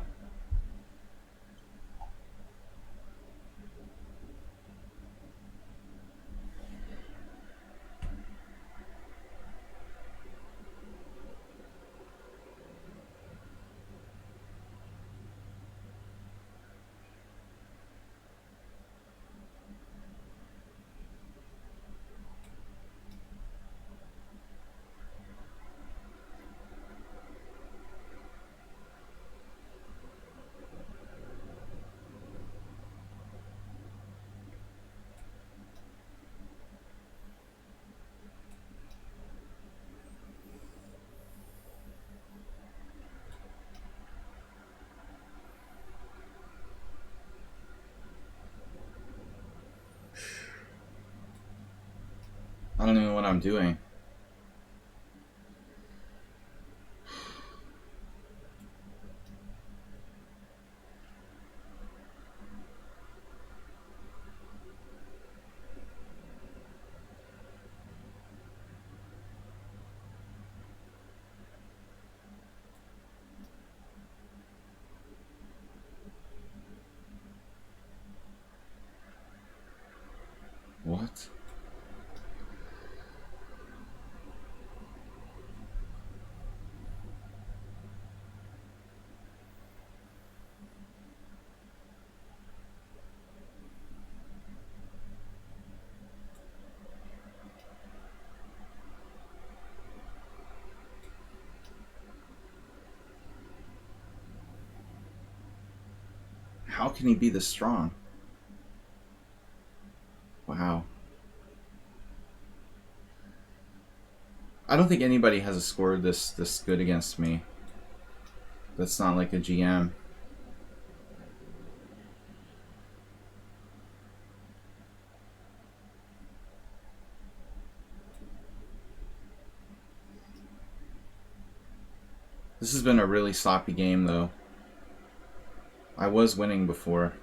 I don't even know what I'm doing. What? How can he be this strong? Wow. I don't think anybody has scored this good against me. That's not like a GM. This has been a really sloppy game, though. I was winning before.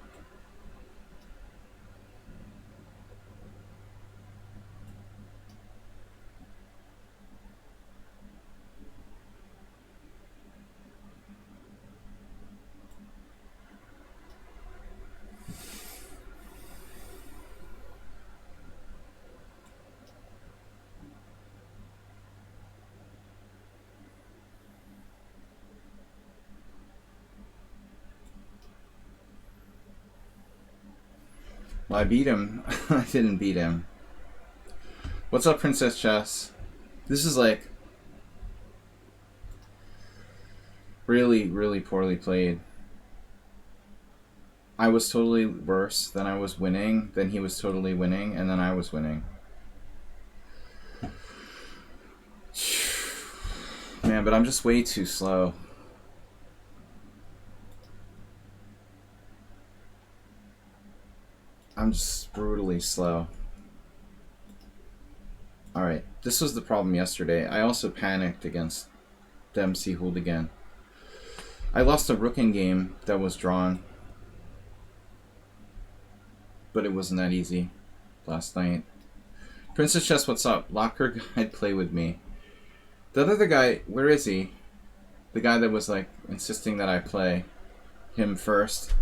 Well, I beat him. I didn't beat him. What's up, Princess Chess? This is like really, really poorly played. I was totally worse, then I was winning, then he was totally winning, and then I was winning. Man, but I'm just way too slow. I'm just brutally slow. Alright, this was the problem yesterday. I also panicked against Dempsey Hooligan. I lost a rook in game that was drawn. But it wasn't that easy last night. Princess Chess, what's up? Locker guide, play with me. The other guy, where is he? The guy that was like insisting that I play him first.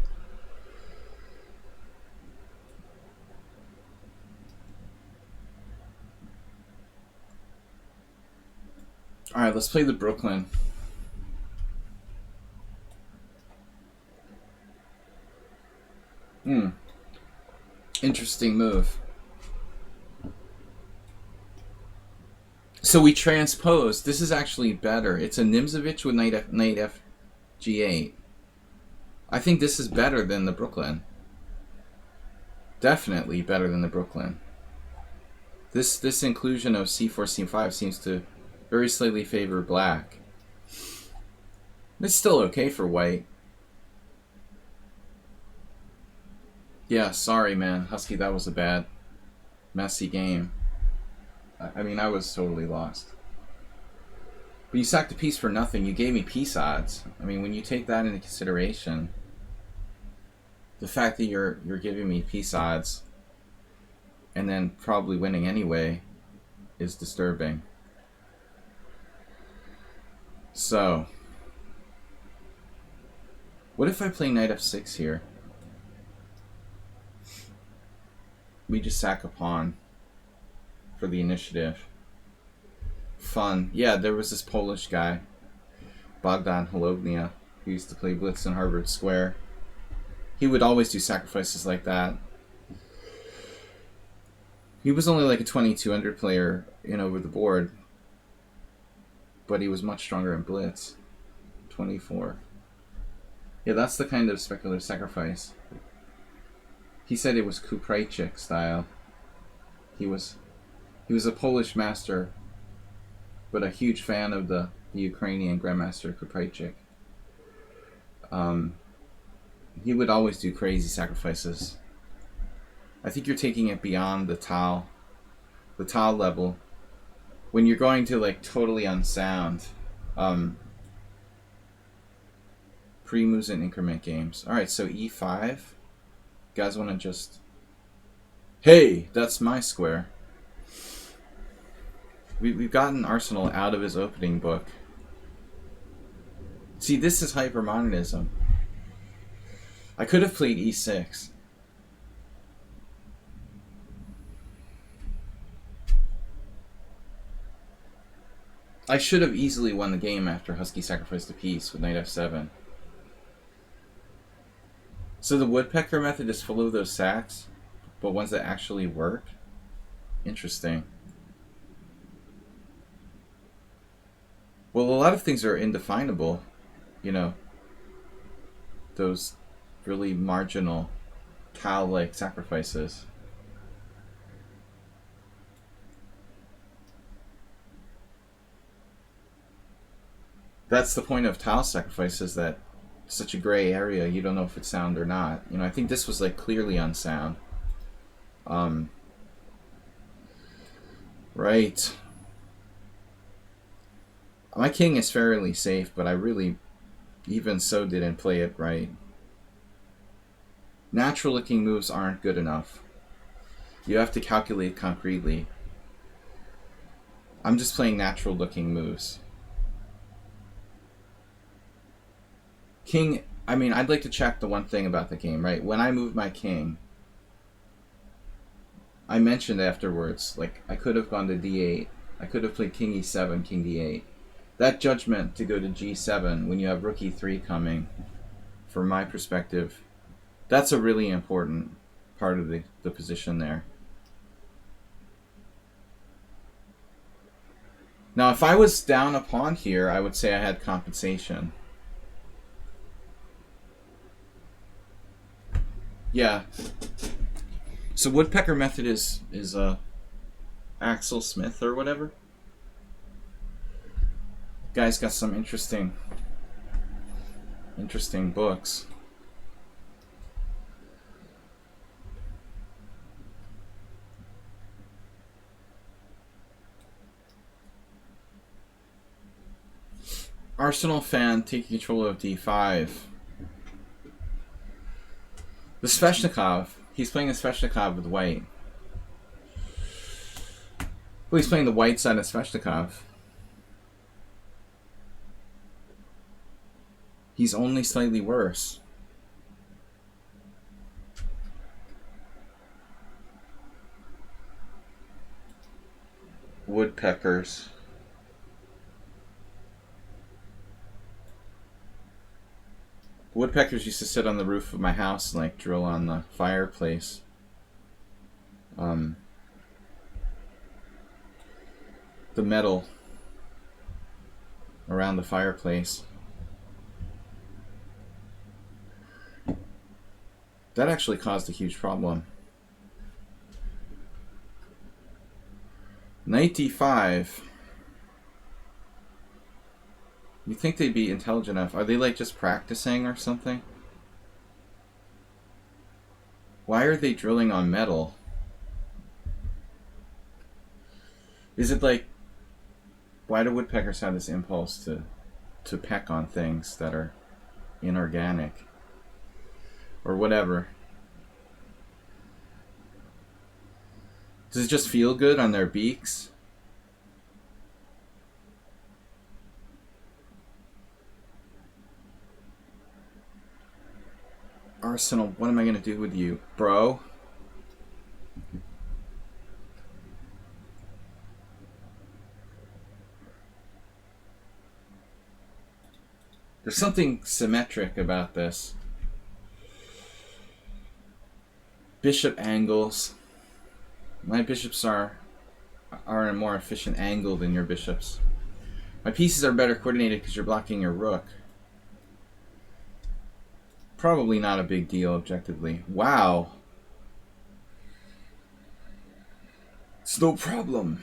Alright, let's play the Brooklyn. Interesting move. So we transpose. This is actually better. It's a Nimzovich with knight F G8. I think this is better than the Brooklyn. Definitely better than the Brooklyn. This inclusion of C4, C5 seems to very slightly favor black. It's still okay for white. Yeah, sorry, man. Husky, that was a bad, messy game. I mean, I was totally lost. But you sacked a piece for nothing. You gave me piece odds. I mean, when you take that into consideration, the fact that you're giving me piece odds and then probably winning anyway is disturbing. So, what if I play knight f6 here? We just sack a pawn for the initiative. Fun. Yeah, there was this Polish guy, Bogdan Holognia, who used to play blitz in Harvard Square. He would always do sacrifices like that. He was only like a 2200 player, over the board, but he was much stronger in blitz. 24. Yeah, that's the kind of speculative sacrifice. He said it was Kuprajcik style. He was a Polish master, but a huge fan of the Ukrainian Grandmaster Kuprajcik. He would always do crazy sacrifices. I think you're taking it beyond the Tal level. When you're going to like totally unsound pre-moves and increment games. Alright, so E5. You guys want to just... Hey, that's my square. We've gotten Arsenal out of his opening book. See, this is hypermodernism. I could have played E6. I should have easily won the game after Husky sacrificed a piece with knight f7. So the woodpecker method is full of those sacks, but ones that actually work? Interesting. Well, a lot of things are indefinable, those really marginal Tal-like sacrifices. That's the point of tile sacrifice, is that it's such a gray area, you don't know if it's sound or not. You know, I think this was like clearly unsound. Right. My king is fairly safe, but I really, even so, didn't play it right. Natural looking moves aren't good enough. You have to calculate concretely. I'm just playing natural looking moves. King, I mean, I'd like to check the one thing about the game, right? When I moved my king, I mentioned afterwards, like, I could have gone to d8. I could have played king e7, king d8. That judgment to go to g7 when you have rook e3 coming, from my perspective, that's a really important part of the position there. Now, if I was down a pawn here, I would say I had compensation. Yeah. So woodpecker method is Axel Smith or whatever. Guy's got some interesting books. Arsenal fan taking control of d5. The Sveshnikov. He's playing the Sveshnikov with white. Well, he's playing the white side of Sveshnikov. He's only slightly worse. Woodpeckers. Woodpeckers used to sit on the roof of my house and like drill on the fireplace. The metal around the fireplace. That actually caused a huge problem. Knight d5. You think they'd be intelligent enough? Are they like just practicing or something? Why are they drilling on metal? Is it like, why do woodpeckers have this impulse to peck on things that are inorganic? Or whatever. Does it just feel good on their beaks? Arsenal, what am I going to do with you, bro? There's something symmetric about this. Bishop angles. My bishops are in a more efficient angle than your bishops. My pieces are better coordinated because you're blocking your rook. Probably not a big deal objectively. Wow. It's no problem.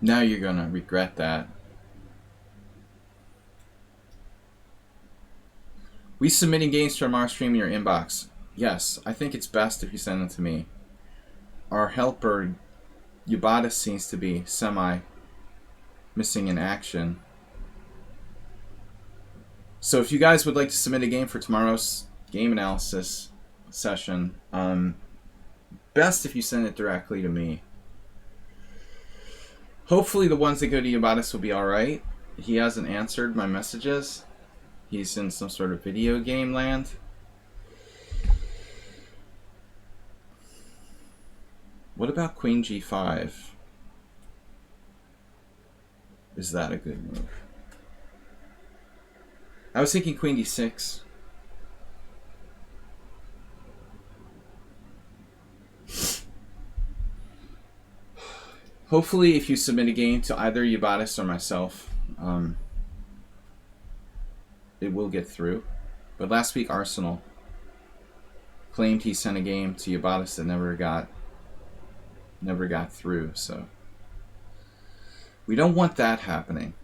Now you're gonna regret that. We submitting games from our stream in your inbox. Yes, I think it's best if you send them to me. Our helper, Yubata, seems to be missing in action. So if you guys would like to submit a game for tomorrow's game analysis session, best if you send it directly to me. Hopefully the ones that go to Yubata will be alright. He hasn't answered my messages. He's in some sort of video game land. What about Queen G5? Is that a good move? I was thinking Queen D6. Hopefully if you submit a game to either Yubatis or myself, it will get through. But last week Arsenal claimed he sent a game to Yubatis that never got through, so We don't want that happening.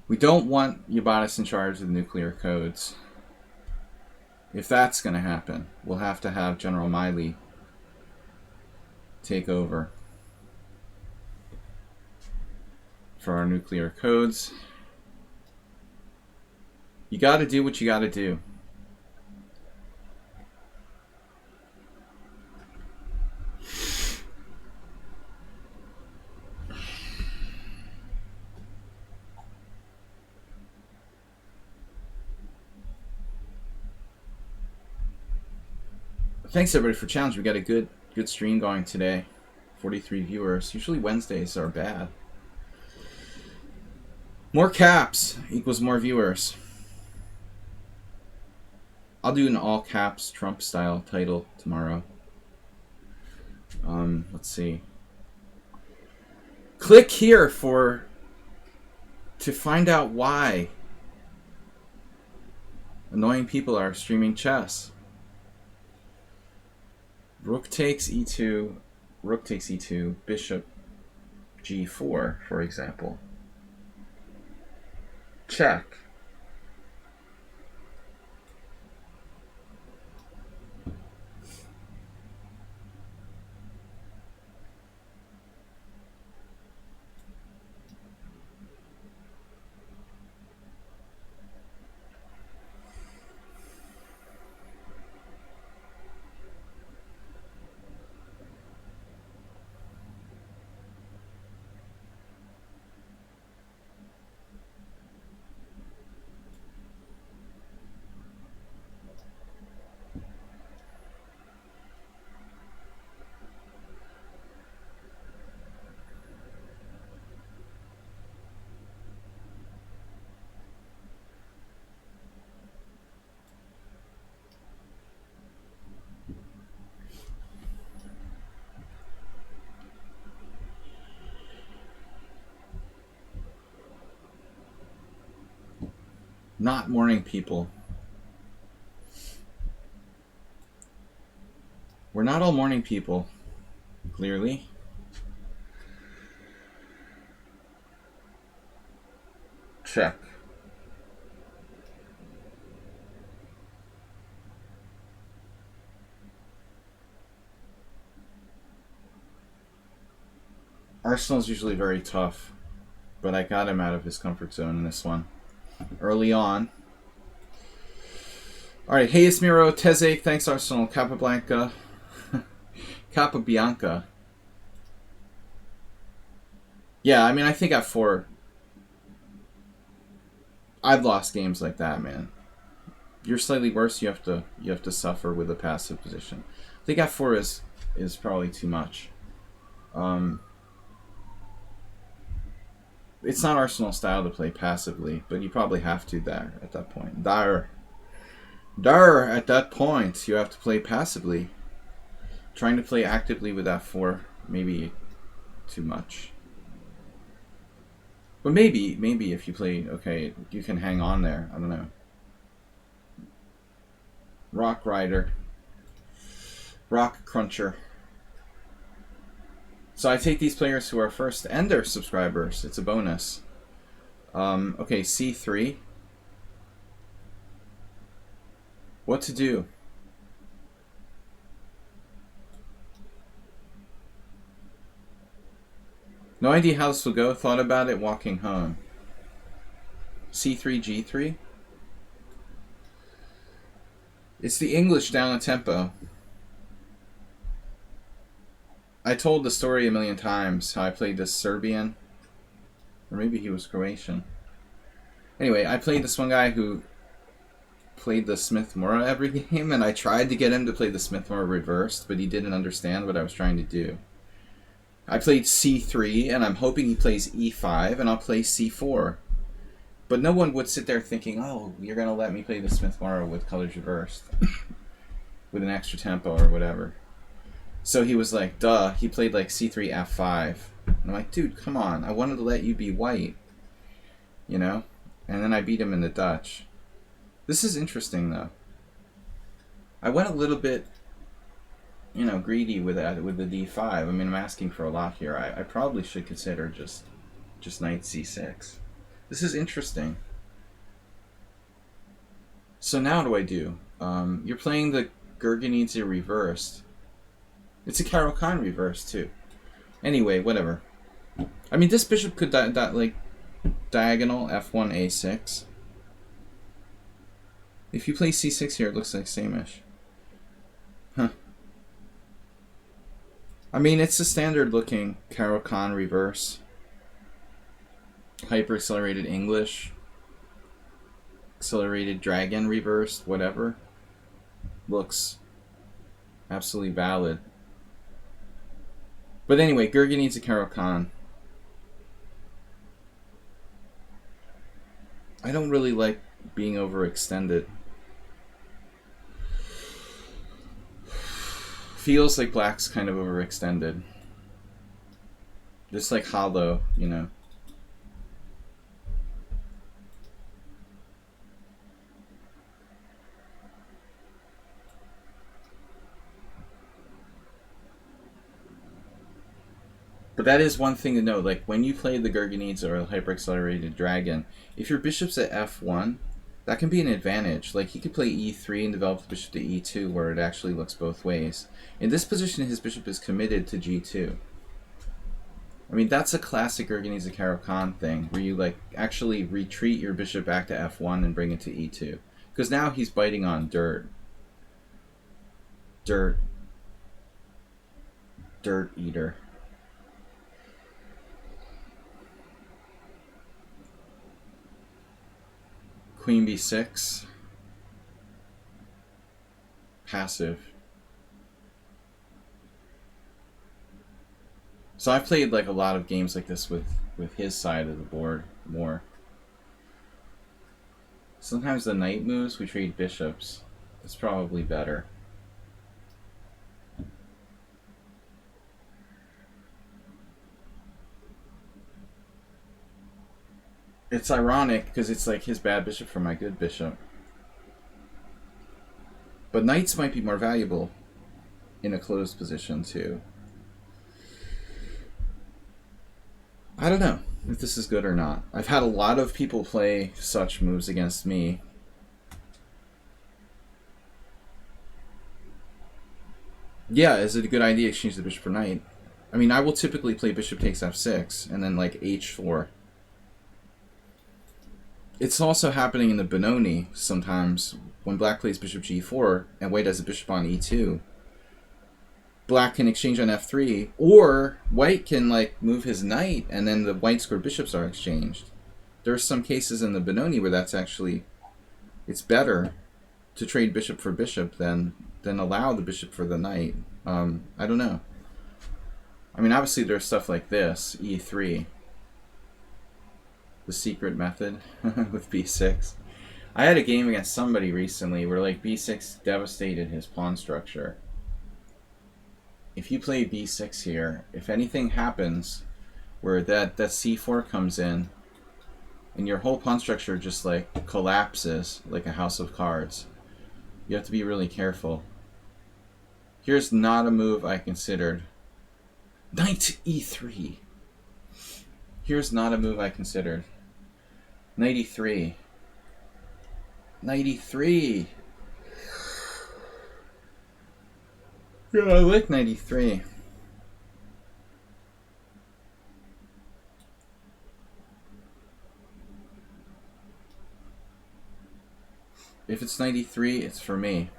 We don't want Yabatis in charge of the nuclear codes. If that's going to happen, we'll have to have General Miley take over for our nuclear codes. You got to do what you got to do. Thanks everybody for challenge. We got a good stream going today. 43 viewers. Usually Wednesdays are bad. More caps equals more viewers. I'll do an all caps Trump style title tomorrow. Let's see. Click here to find out why annoying people are streaming chess. Rook takes e2, rook takes e2, bishop g4, for example. Check. Not morning people. We're not all morning people, clearly. Check. Arsenal's usually very tough, but I got him out of his comfort zone in this one. Early on. Alright, hey Ismiro, Teze, thanks Arsenal, Capablanca, Capabianca. Yeah, I mean, I think at 4, I've lost games like that, man. You're slightly worse, you have to suffer with a passive position. I think f4 is probably too much. It's not Arsenal style to play passively, but you probably have to there at that point. There at that point, you have to play passively. Trying to play actively with f4, maybe too much. But maybe if you play, okay, you can hang on there. I don't know. Rock Rider. Rock Cruncher. So I take these players who are first and their subscribers. It's a bonus. Okay, c3. What to do? No idea how this will go. Thought about it walking home. c3, g3. It's the English down a tempo. I told the story a million times, how I played this Serbian. Or maybe he was Croatian. Anyway, I played this one guy who played the Smith-Morra every game, and I tried to get him to play the Smith-Morra reversed, but he didn't understand what I was trying to do. I played c3, and I'm hoping he plays e5, and I'll play c4. But no one would sit there thinking, oh, you're going to let me play the Smith-Morra with colors reversed. With an extra tempo or whatever. So he was like, duh, he played like c3, f5. And I'm like, dude, come on. I wanted to let you be white. You know? And then I beat him in the Dutch. This is interesting, though. I went a little bit you know, greedy with that, with the d5. I mean, I'm asking for a lot here. I probably should consider just knight c6. This is interesting. So now what do I do? You're playing the Gurgenidze reversed. It's a Caro-Kann reversed too. Anyway, whatever. I mean, this bishop could like diagonal f1 a6. If you play c6 here, it looks like same-ish. Huh. I mean, it's a standard-looking Caro-Kann reverse. Hyper-accelerated English. Accelerated dragon reversed, whatever. Looks absolutely valid. But anyway, Gurgenidze Caro-Kann. I don't really like being overextended. Feels like black's kind of overextended. Just like hollow, you know. But that is one thing to know. Like, when you play the Gurgenidze or a hyper-accelerated dragon, if your bishop's at f1, that can be an advantage. Like, he could play e3 and develop the bishop to e2, where it actually looks both ways. In this position, his bishop is committed to g2. I mean, that's a classic Gurgenidze Caro-Kann thing, where you, like, actually retreat your bishop back to f1 and bring it to e2. Because now he's biting on dirt. Dirt eater. Queen b6. Passive. So I've played like a lot of games like this with his side of the board more. Sometimes the knight moves, we trade bishops. It's probably better. It's ironic because it's like his bad bishop for my good bishop. But knights might be more valuable in a closed position too. I don't know if this is good or not. I've had a lot of people play such moves against me. Yeah, is it a good idea to exchange the bishop for knight? I mean, I will typically play bishop takes f6 and then like h4. It's also happening in the Benoni sometimes when black plays bishop g4 and white has a bishop on e2. Black can exchange on f3, or white can like move his knight and then the white square bishops are exchanged. There are some cases in the Benoni where that's actually, it's better to trade bishop for bishop than allow the bishop for the knight. I don't know. I mean, obviously there's stuff like this, e3. The secret method with b6. I had a game against somebody recently where like b6 devastated his pawn structure. If you play b6 here, if anything happens where that c4 comes in and your whole pawn structure just like collapses like a house of cards, you have to be really careful. Here's not a move I considered. Knight e3. Here's not a move I considered. Knight e3. Knight e3. Yeah, I like knight e3. If it's knight e3, it's for me.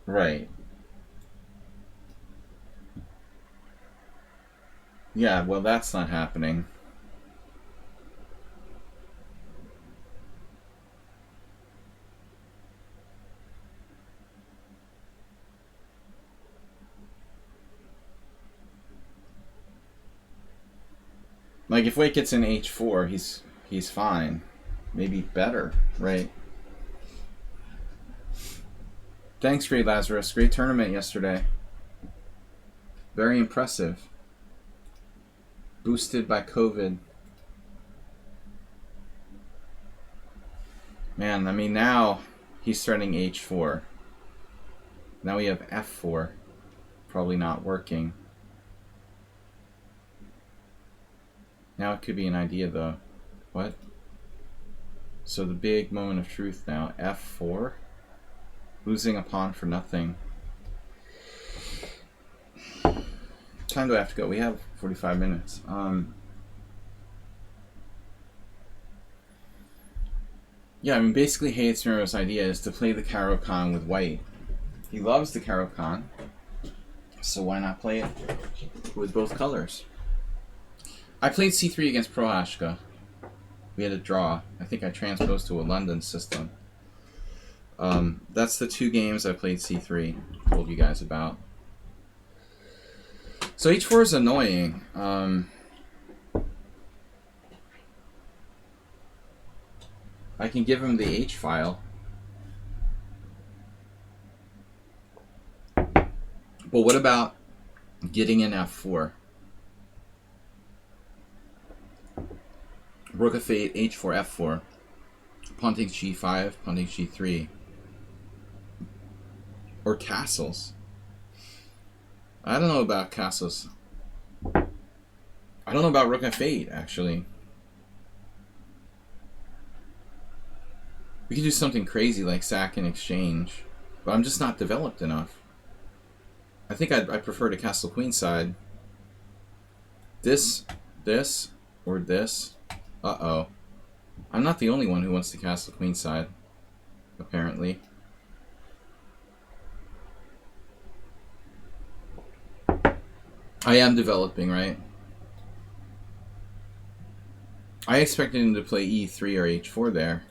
Right. Yeah, well, that's not happening. Like, if white gets in h4, he's fine. Maybe better, right? Thanks, Great Lazarus. Great tournament yesterday. Very impressive. Boosted by COVID. Man, I mean, now he's threatening h4. Now we have f4. Probably not working. Now it could be an idea, though. What? So the big moment of truth now. f4? Losing a pawn for nothing. Time do I have to go? We have 45 minutes. Yeah, I mean, basically Hayes-Miro's idea is to play the Caro-Kann with white. He loves the Caro-Kann, so why not play it with both colors? I played c3 against Prohaska. We had a draw. I think I transposed to a London system. That's the 2 games I played c3. Told you guys about. So h4 is annoying. I can give him the H file. But what about getting in f4? Rook f8, h4, f4. Pawn takes g5, pawn takes g3. Or castles. I don't know about castles. I don't know about rook f8, actually. We could do something crazy like sack and exchange, but I'm just not developed enough. I think I'd prefer to castle queenside. This, or this. Uh-oh. I'm not the only one who wants to castle queenside, apparently. I am developing, right? I expected him to play e3 or h4 there.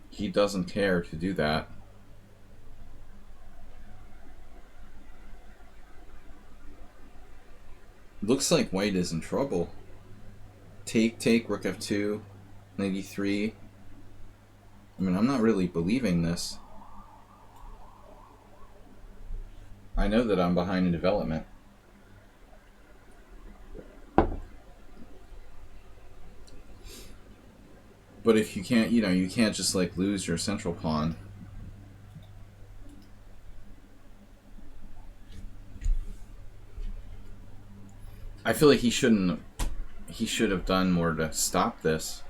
He doesn't care to do that. Looks like white is in trouble. Take, rook f2, knight e3. I mean, I'm not really believing this. I know that I'm behind in development. But if you can't, you can't just like lose your central pawn. I feel like he should have done more to stop this.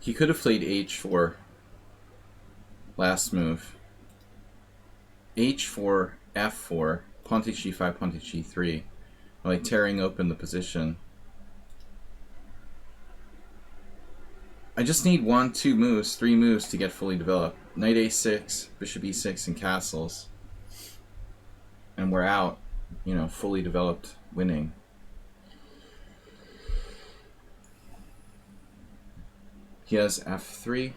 He could have played h4 last move. h4, f4, pawn takes g5, pawn takes g3. Like tearing open the position. I just need 1, 2 moves, 3 moves to get fully developed. Knight a6, bishop e6, and castles. And we're out, fully developed, winning. He has f3.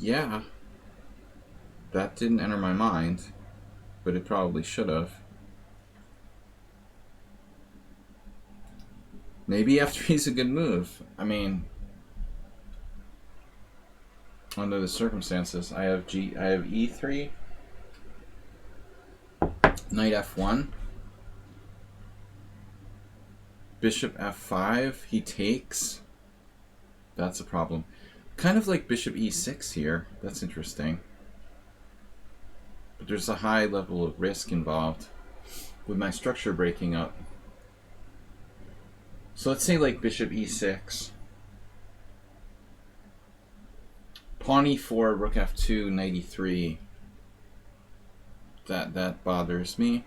Yeah. That didn't enter my mind, but it probably should have. Maybe f3 is a good move. I mean, under the circumstances, I have e3, knight f1, bishop f5. He takes. That's a problem. Kind of like bishop e6 here. That's interesting. But there's a high level of risk involved with my structure breaking up. So let's say like bishop e6, pawn e4, rook f2, knight e3. That bothers me.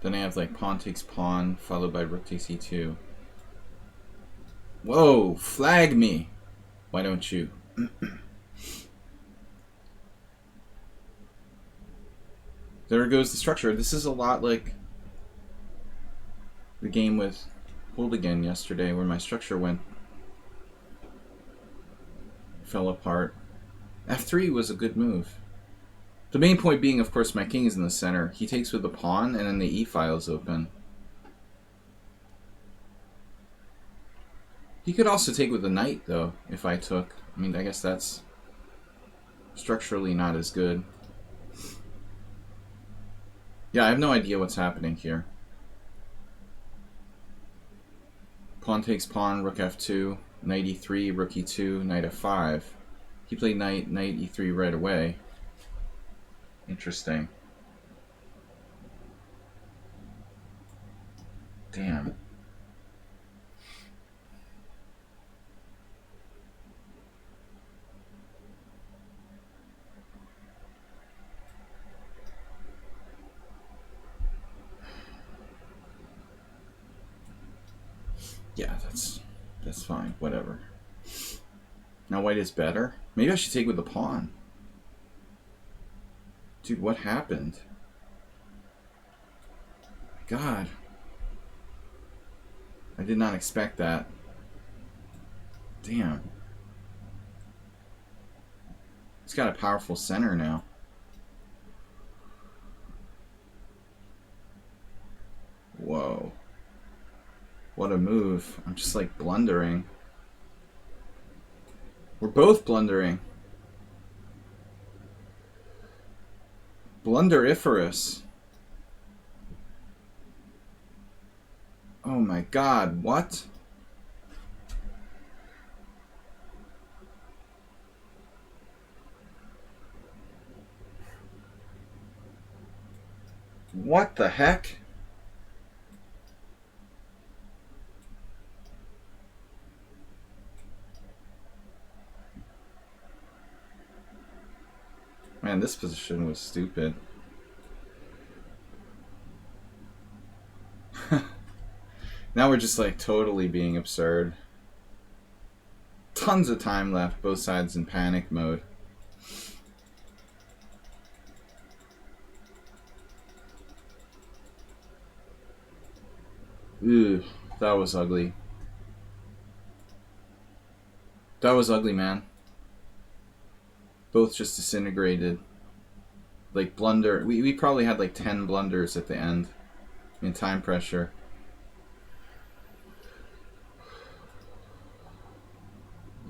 Then I have like pawn takes pawn, followed by rook takes e2. Whoa, flag me! Why don't you? There goes the structure. This is a lot like the game with Hooligan yesterday, where my structure fell apart. f3 was a good move. The main point being, of course, my king is in the center. He takes with the pawn, and then the e file is open. He could also take with the knight, though, if I took. I mean, I guess that's structurally not as good. Yeah, I have no idea what's happening here. Pawn takes pawn, rook f2, knight e3, rook e2, knight f5. He played knight e3 right away. Interesting. Damn. Yeah, that's fine. Whatever. Now white is better. Maybe I should take with the pawn. Dude, what happened? God. I did not expect that. Damn. He's got a powerful center now. Whoa. What a move. I'm just like blundering. We're both blundering. Blunderiferous. Oh my god, what? What the heck? Man, this position was stupid. Now we're just like totally being absurd. Tons of time left, both sides in panic mode. Ew, that was ugly. That was ugly, man. Both just disintegrated. Like blunder. We probably had like 10 blunders at the end in time pressure.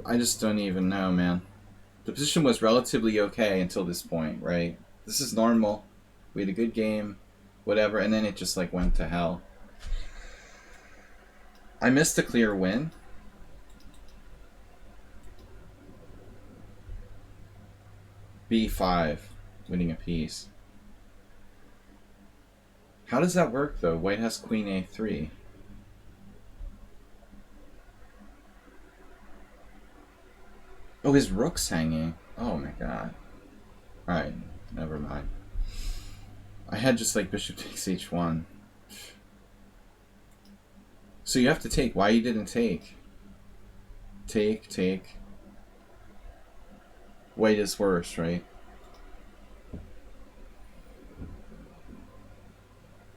I just don't even know, man. The position was relatively okay until this point, right? This is normal. We had a good game, whatever, and then it just like went to hell. I missed a clear win. B5, winning a piece. How does that work though? White has queen a3. Oh, his rook's hanging. Oh my god. Alright, never mind. I had just like bishop takes h1. So you have to take. Why you didn't take? Take. White is worse, right?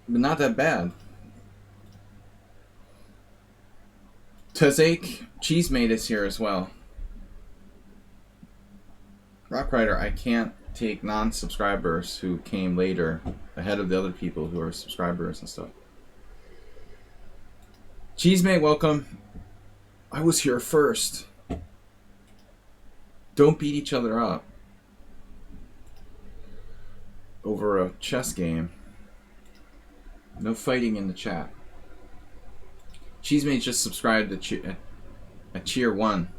But not that bad. Tazake Cheesemate is here as well. Rockrider, I can't take non-subscribers who came later ahead of the other people who are subscribers and stuff. Cheesemate, welcome. I was here first. Don't beat each other up over a chess game. No fighting in the chat. Cheesemate just subscribed to Cheer 1.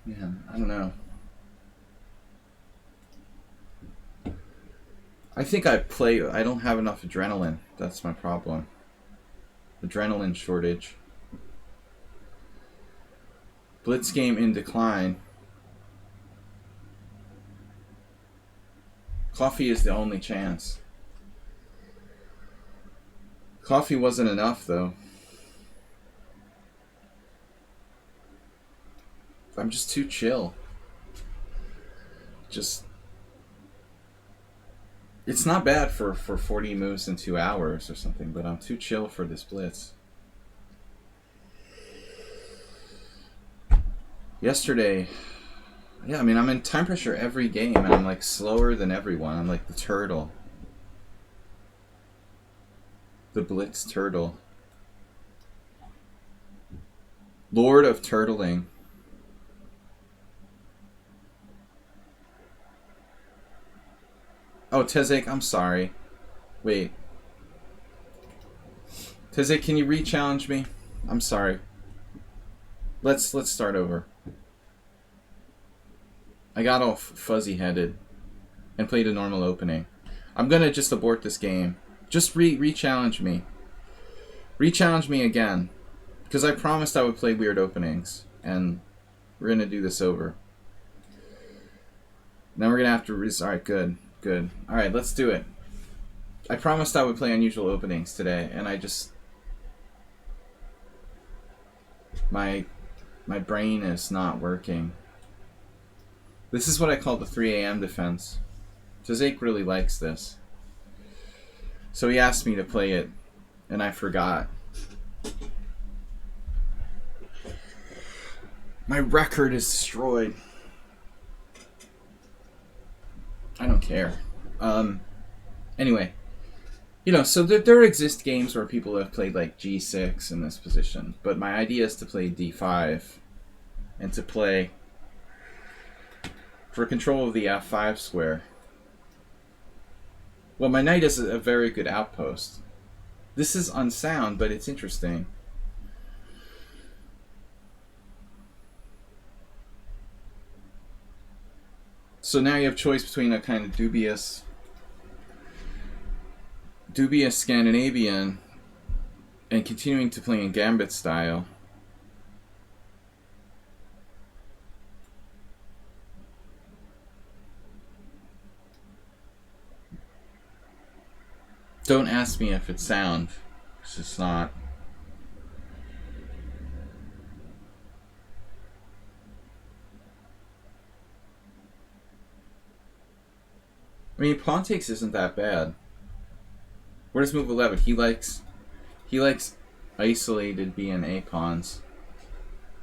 Yeah, I don't know. I think I don't have enough adrenaline. That's my problem. Adrenaline shortage. Blitz game in decline. Coffee is the only chance. Coffee wasn't enough though. I'm just too chill. It's not bad for 40 moves in 2 hours or something, but I'm too chill for this blitz. Yesterday, yeah, I mean, I'm in time pressure every game, and I'm like slower than everyone. I'm like the turtle. The blitz turtle. Lord of turtling. Oh, Tezek, I'm sorry. Wait. Tezek, can you re-challenge me? I'm sorry. Let's start over. I got all fuzzy-headed and played a normal opening. I'm gonna just abort this game. Just re-challenge me. Re-challenge me again. Because I promised I would play weird openings. And we're gonna do this over. Then we're gonna have to... Alright, good. Good. Alright, let's do it. I promised I would play unusual openings today, and I just... My brain is not working. This is what I call the 3 a.m. defense. Tezek really likes this. So he asked me to play it, and I forgot. My record is destroyed. I don't care. Anyway. You know, so there exist games where people have played like g6 in this position. But my idea is to play d5. And to play for control of the f5 square. Well, my knight is a very good outpost. This is unsound, but it's interesting. So now you have choice between a kind of dubious Scandinavian and continuing to play in Gambit style. Don't ask me if it's sound. It's just not. I mean, pawn takes isn't that bad. Where's move 11? He likes isolated B and A pawns.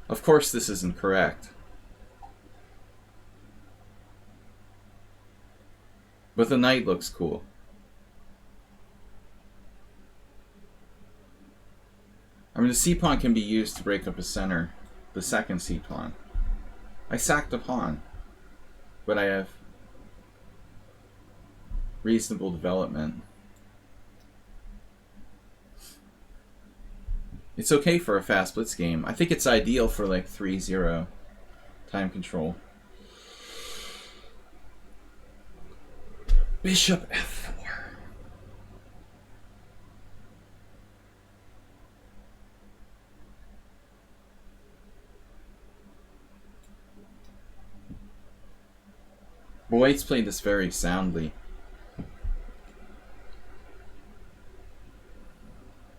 Of course this isn't correct. But the knight looks cool. I mean, the c-pawn can be used to break up a center. The second c-pawn. I sacked a pawn. But I have reasonable development. It's okay for a fast blitz game. I think it's ideal for like 3-0 time control. Bishop f4. White's played this very soundly.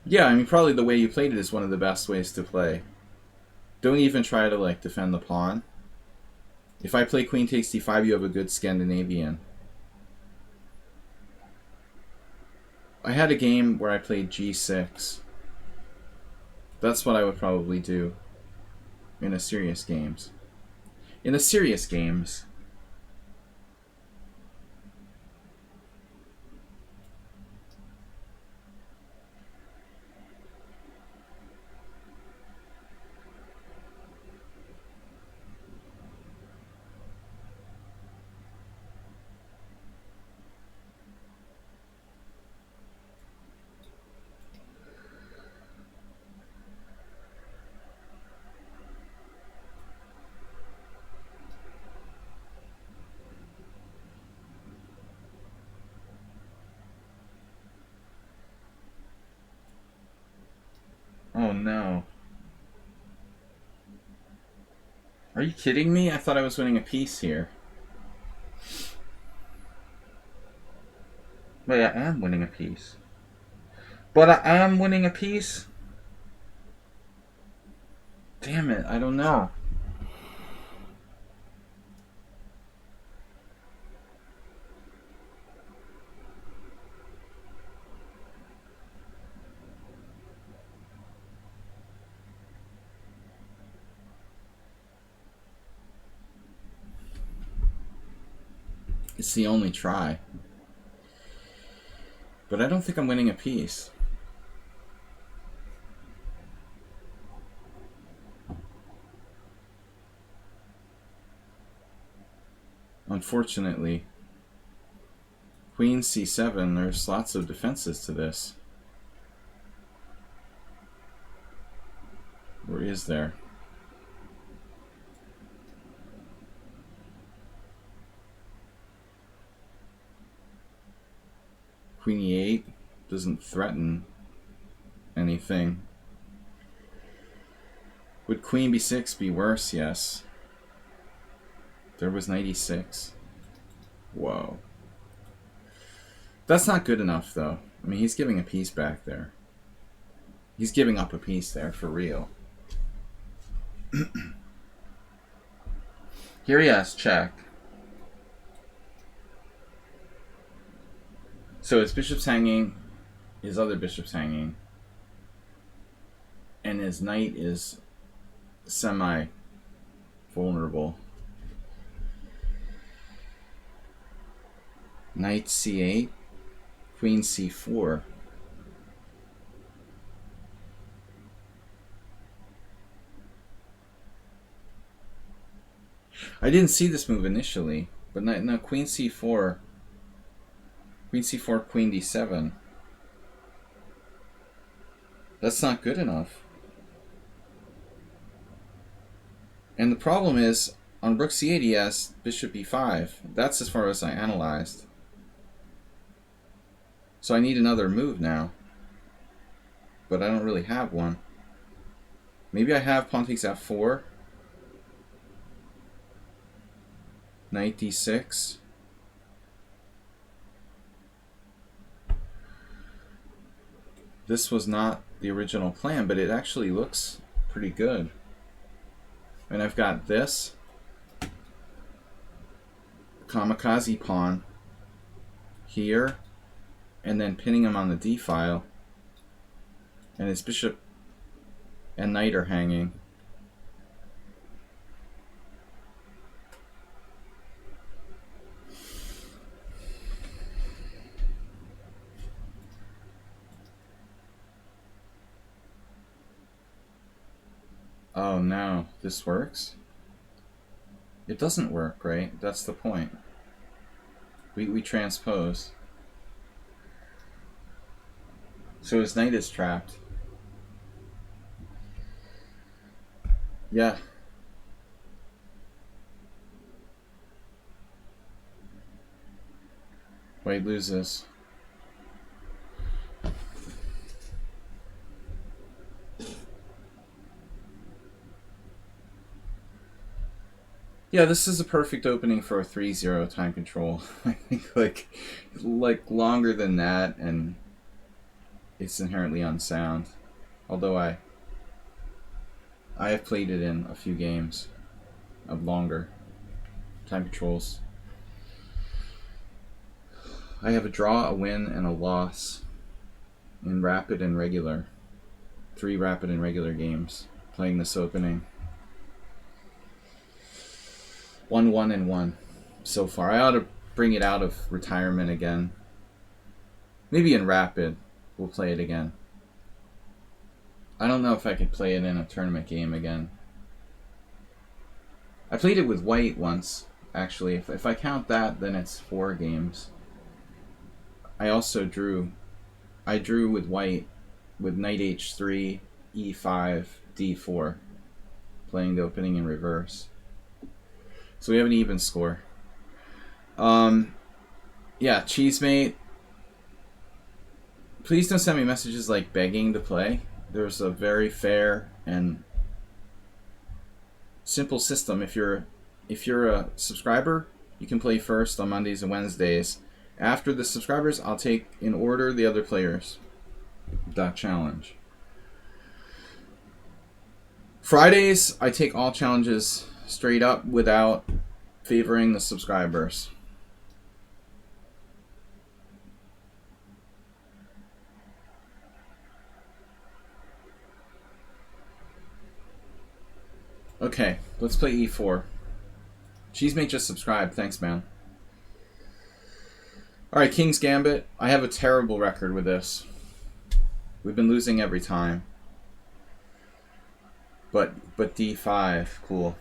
Yeah, I mean, probably the way you played it is one of the best ways to play. Don't even try to, like, defend the pawn. If I play queen takes d5, you have a good Scandinavian. I had a game where I played g6. That's what I would probably do in the serious games. In the serious games. Oh no. Are you kidding me? I thought I was winning a piece here. Wait, I am winning a piece. But I am winning a piece? Damn it, I don't know. It's the only try. But I don't think I'm winning a piece. Unfortunately. Queen c7. There's lots of defenses to this. Or is there? Queen e8 doesn't threaten anything. Would queen b6 be worse? Yes. There was knight e6. Whoa. That's not good enough, though. I mean, he's giving a piece back there. He's giving up a piece there, for real. Here he has check. So his bishop's hanging, his other bishop's hanging, and his knight is semi-vulnerable. Knight c8, queen c4. I didn't see this move initially, but now queen c4, queen c4, queen d7. That's not good enough. And the problem is, on rook c8 he has bishop e5. That's as far as I analyzed. So I need another move now. But I don't really have one. Maybe I have pawn takes f4. Knight d6. This was not the original plan, but it actually looks pretty good. And I've got this kamikaze pawn here, and then pinning him on the d file, and his bishop and knight are hanging. Oh no, this works? It doesn't work, right? That's the point. We transpose. So his knight is trapped. Yeah. White loses. Yeah, this is a perfect opening for a 3-0 time control. I think like longer than that, and it's inherently unsound. Although I have played it in a few games of longer time controls. I have a draw, a win, and a loss in rapid and regular. 3 rapid and regular games playing this opening. 1-1 and 1 so far. I ought to bring it out of retirement again. Maybe in rapid we'll play it again. I don't know if I could play it in a tournament game again. I played it with white once, actually. If I count that, then it's 4 games. I also drew. I drew with white with knight h3, e5, d4, playing the opening in reverse. So we have an even score. Yeah, Cheesemate. Please don't send me messages like begging to play. There's a very fair and simple system. If you're a subscriber, you can play first on Mondays and Wednesdays. After the subscribers, I'll take in order the other players. Challenge. Fridays, I take all challenges straight up without favoring the subscribers. Okay, let's play e4. Cheesemate just subscribed. Thanks, man. Alright, King's Gambit. I have a terrible record with this. We've been losing every time. But d5, cool.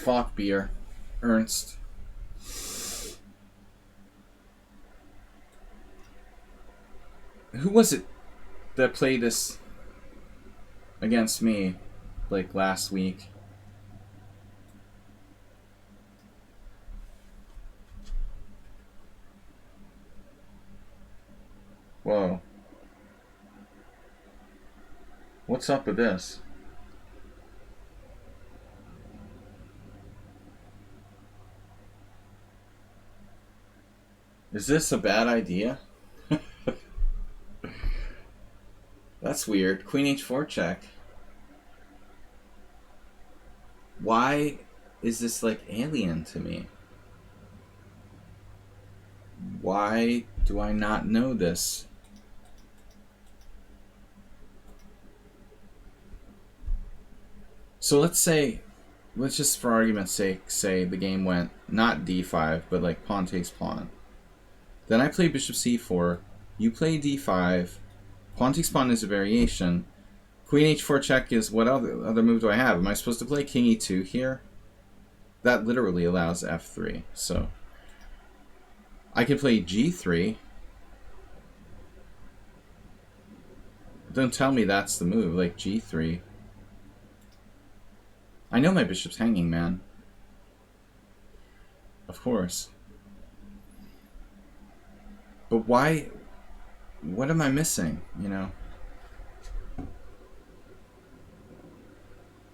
Falkbier. Ernst. Who was it that played this against me, like, last week? Whoa. What's up with this? Is this a bad idea? That's weird. Queen h4 check. Why is this like alien to me? Why do I not know this? So let's just for argument's sake, say the game went not d5, but like pawn takes pawn. Then I play bishop c4, you play d5, pawn takes pawn is a variation. Queen h4 check is, what other move do I have? Am I supposed to play king e2 here? That literally allows f3, so I can play g3. Don't tell me that's the move, like g3. I know my bishop's hanging, man. Of course. But why? What am I missing, you know?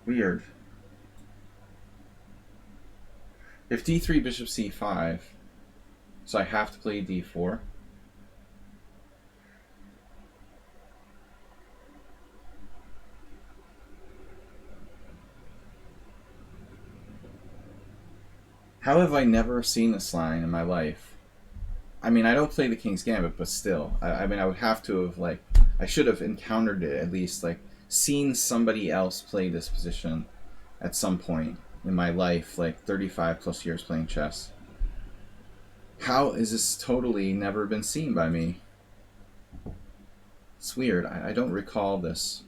Weird. If d3, bishop c5, so I have to play d4. How have I never seen this line in my life? I mean, I don't play the King's Gambit, but still. I mean, I would have to have, like, I should have encountered it at least, like, seen somebody else play this position at some point in my life, like 35 plus years playing chess. How is this totally never been seen by me? It's weird. I don't recall this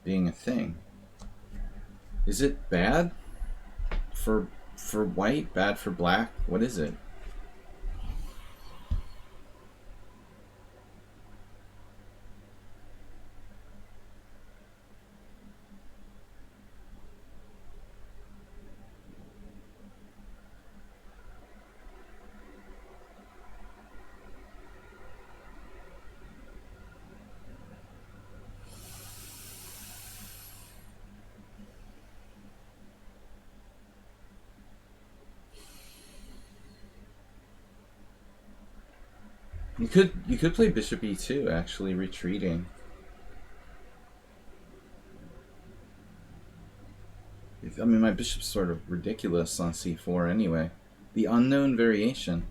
being a thing. Is it bad for white? Bad for black? What is it? You could play bishop e2, actually, retreating. I mean, my bishop's sort of ridiculous on c4 anyway. The unknown variation.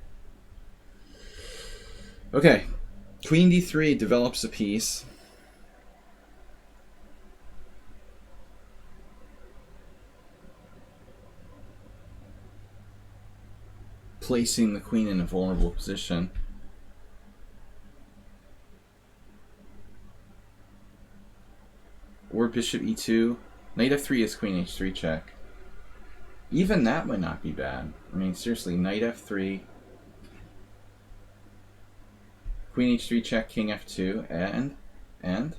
Okay, queen d3 develops a piece. Placing the queen in a vulnerable position. Or bishop e2. Knight f3 is queen h3 check. Even that might not be bad. I mean, seriously, knight f3, queen h3 check, king f2, and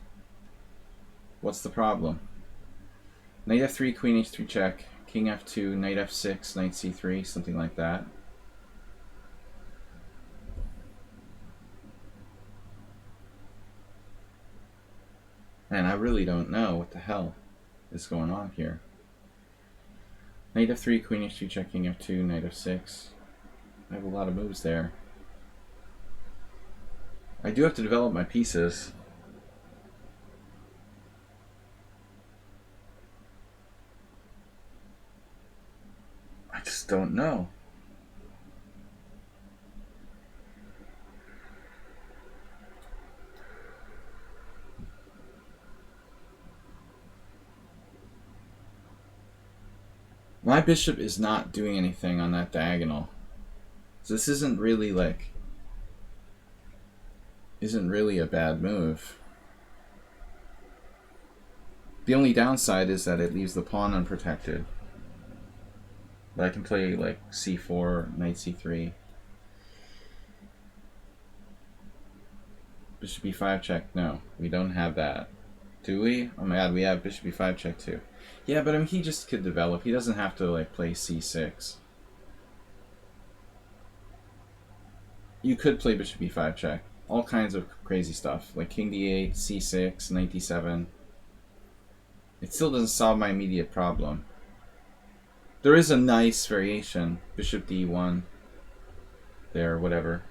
what's the problem? Knight f3, queen h3 check, king f2, knight f6, knight c3, something like that. And I really don't know what the hell is going on here. Knight f3, queen h2, check, king f2, knight f6. I have a lot of moves there. I do have to develop my pieces. I just don't know. My bishop is not doing anything on that diagonal. So this isn't really a bad move. The only downside is that it leaves the pawn unprotected. But I can play like c4, knight c3. Bishop e5 check. No, we don't have that. Do we? Oh my god, we have bishop e5 check too. Yeah, but I mean, he just could develop. He doesn't have to like play c6. You could play bishop e5 check. All kinds of crazy stuff, like king d8, c6, knight d7. It still doesn't solve my immediate problem. There is a nice variation, bishop d1, there, whatever.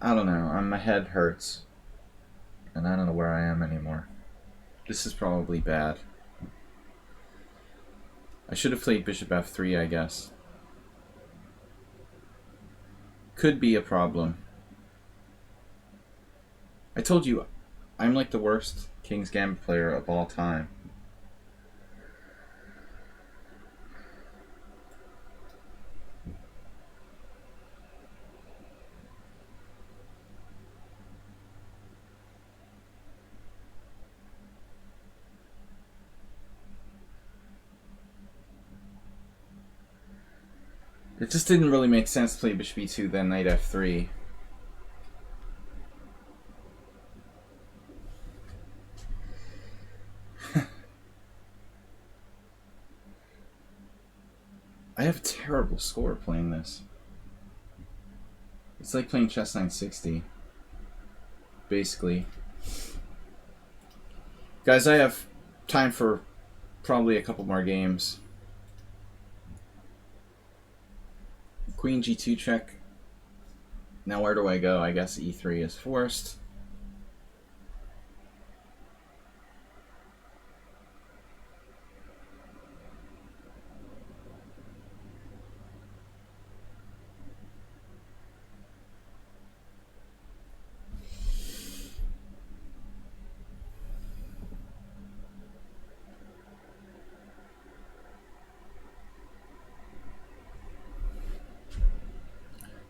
I don't know, my head hurts, and I don't know where I am anymore. This is probably bad. I should have played bishop f3, I guess. Could be a problem. I told you, I'm like the worst King's Gambit player of all time. It just didn't really make sense to play bishop e2, then knight f3. I have a terrible score playing this. It's like playing chess 960, basically. Guys, I have time for probably a couple more games. Queen g2 check. Now where do I go? I guess e3 is forced.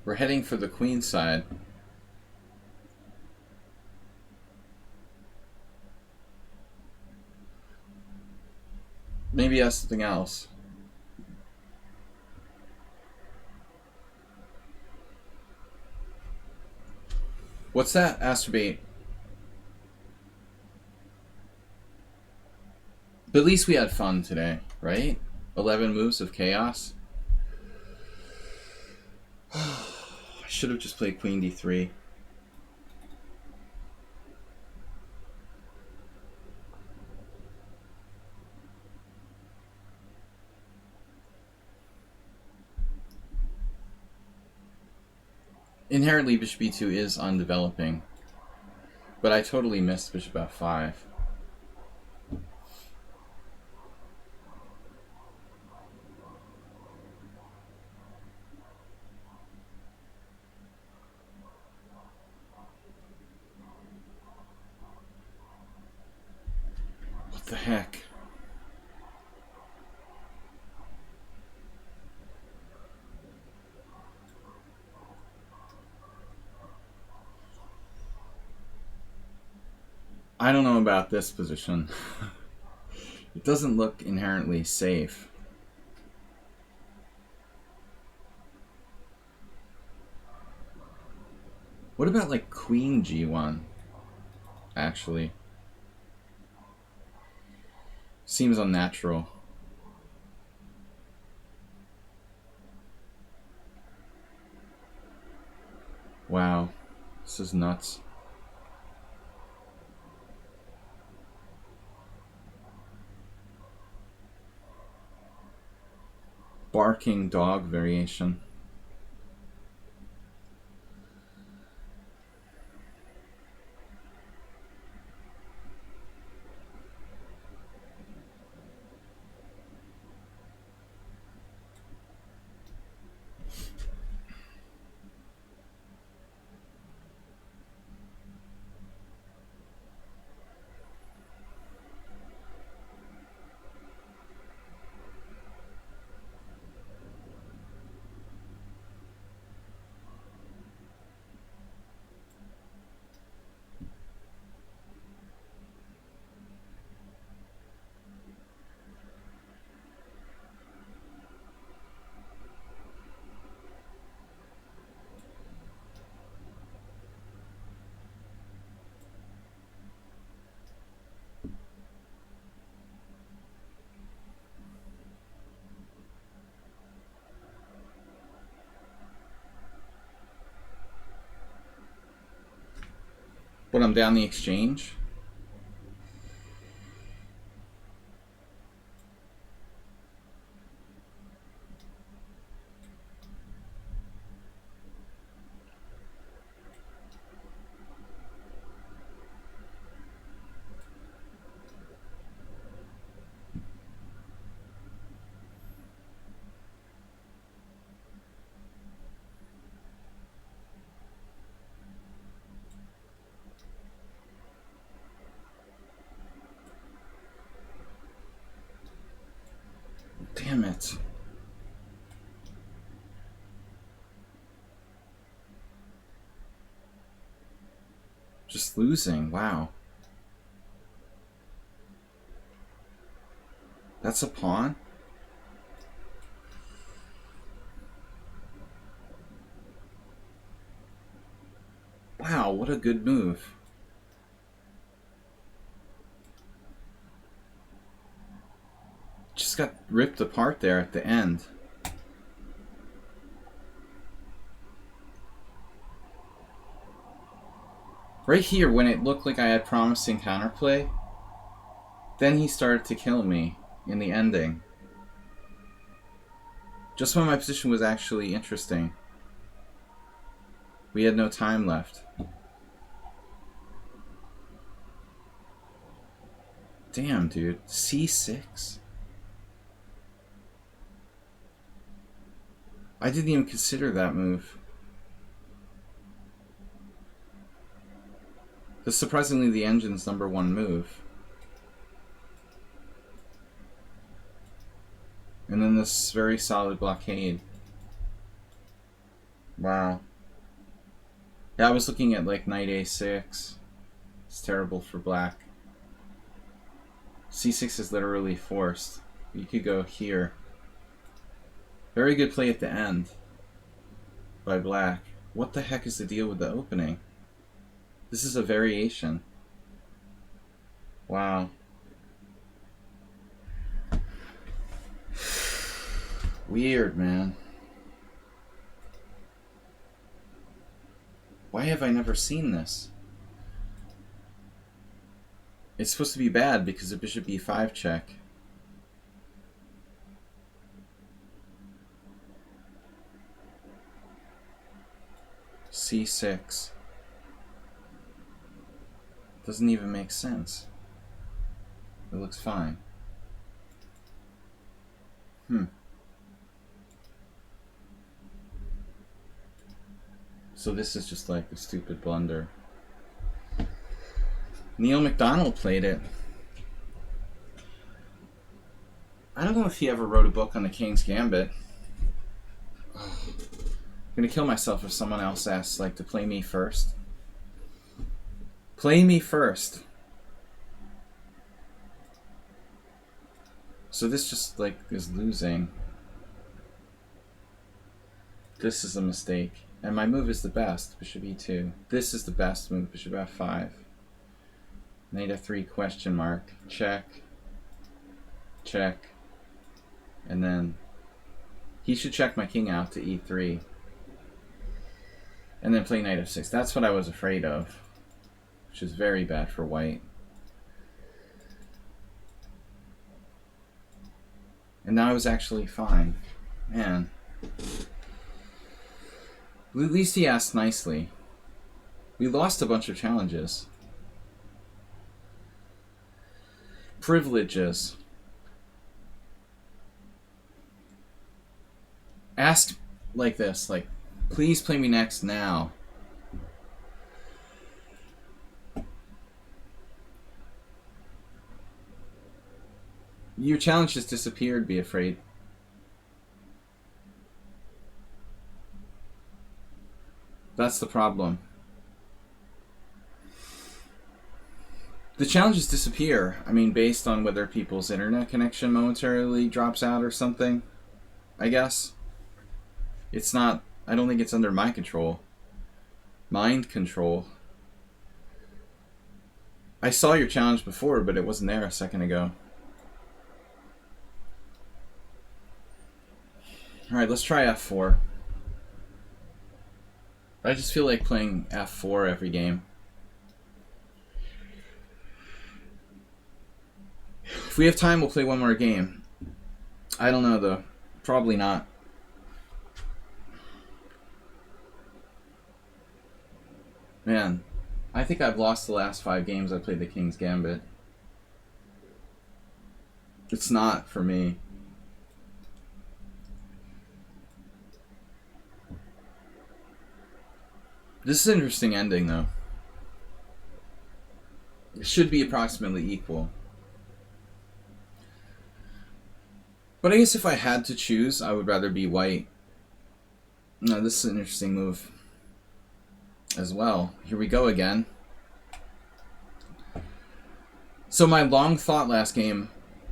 We're heading for the queen side. Maybe that's something else. What's that? Astrobate. But at least we had fun today, right? 11 moves of chaos. I should have just played queen d3. Inherently, bishop e2 is undeveloping, but I totally missed bishop f5. What the heck? I don't know about this position. It doesn't look inherently safe. What about like queen g1? Actually, seems unnatural. Wow, this is nuts. Barking dog variation. But I'm down the exchange. Damn it. Just losing. Wow. That's a pawn? Wow, what a good move. Just got ripped apart there at the end. Right here, when it looked like I had promising counterplay, then he started to kill me in the ending. Just when my position was actually interesting. We had no time left. Damn, dude. C6? I didn't even consider that move. That's surprisingly the engine's #1 move. And then this very solid blockade. Wow. Yeah, I was looking at like knight a6. It's terrible for black. c6 is literally forced. You could go here. Very good play at the end by black. What the heck is the deal with the opening? This is a variation. Wow. Weird, man. Why have I never seen this? It's supposed to be bad because of bishop e5 check. c6. Doesn't even make sense. It looks fine. So this is just like a stupid blunder. Neil MacDonald played it. I don't know if he ever wrote a book on the King's Gambit. I'm gonna kill myself if someone else asks like to play me first. Play me first. So this just like is losing. This is a mistake. And my move is the best, bishop e2. This is the best move, bishop f5. Knight f3 question mark. Check. Check. And then he should check my king out to e3. And then play knight f6. That's what I was afraid of. Which is very bad for white. And now I was actually fine. Man. At least he asked nicely. We lost a bunch of challenges. Privileges. Ask like this, like, please play me next now. Your challenge just disappeared, be afraid. That's the problem. The challenges disappear. I mean, based on whether people's internet connection momentarily drops out or something, I guess. It's not, I don't think it's under my control. Mind control. I saw your challenge before, but it wasn't there a second ago. Alright, let's try f4. I just feel like playing f4 every game. If we have time, we'll play one more game. I don't know, though. Probably not. Man, I think I've lost the last 5 games I played the King's Gambit. It's not for me. This is an interesting ending, though. It should be approximately equal. But I guess if I had to choose, I would rather be white. No, this is an interesting move as well. Here we go again. So my long thought last game,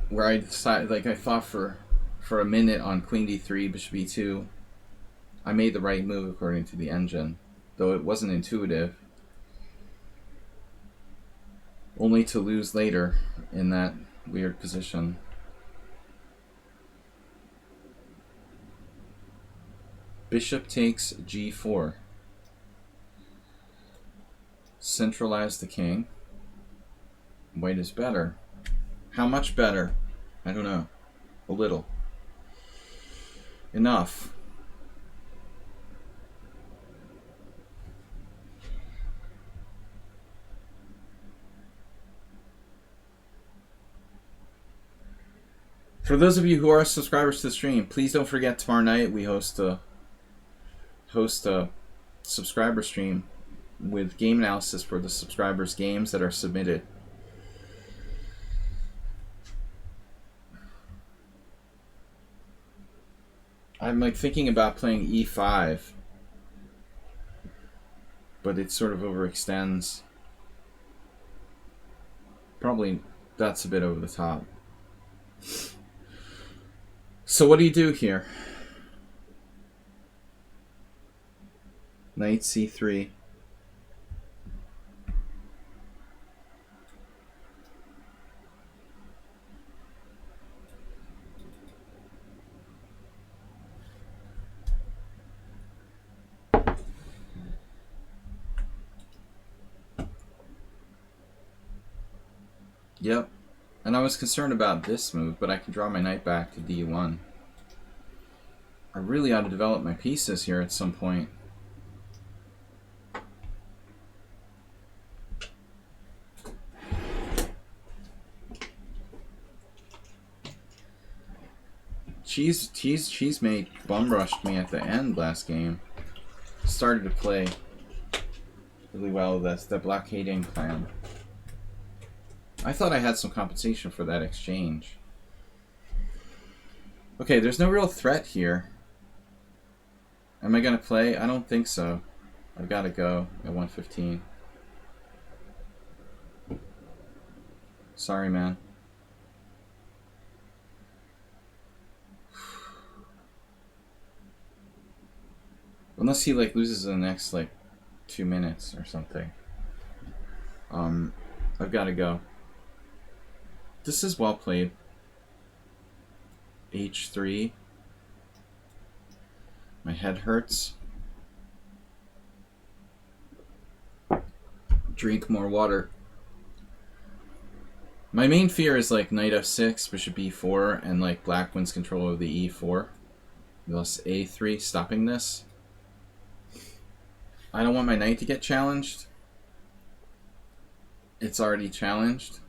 where I decided, like I thought for a minute on Queen D3, Bishop E2, I made the right move according to the engine, though it wasn't intuitive. Only to lose later in that weird position. Bishop takes G4. Centralize the king. White is better. How much better? I don't know. A little. Enough. For those of you who are subscribers to the stream, please don't forget tomorrow night we host a subscriber stream with game analysis for the subscribers' games that are submitted. I'm like thinking about playing E5, but it sort of overextends. Probably that's a bit over the top. So what do you do here? Knight C3. Yep. And I was concerned about this move, but I can draw my knight back to D1. I really ought to develop my pieces here at some point. Cheesemate bum rushed me at the end last game. Started to play really well. That's the blockading plan. I thought I had some compensation for that exchange. Okay, there's no real threat here. Am I gonna play? I don't think so. I've got to go at 1:15. Sorry, man. Unless he like loses in the next like 2 minutes or something. I've got to go. This is well played. H3. My head hurts. Drink more water. My main fear is like knight f6, bishop e4, and like black wins control of the e4. Thus a3, stopping this. I don't want my knight to get challenged. It's already challenged.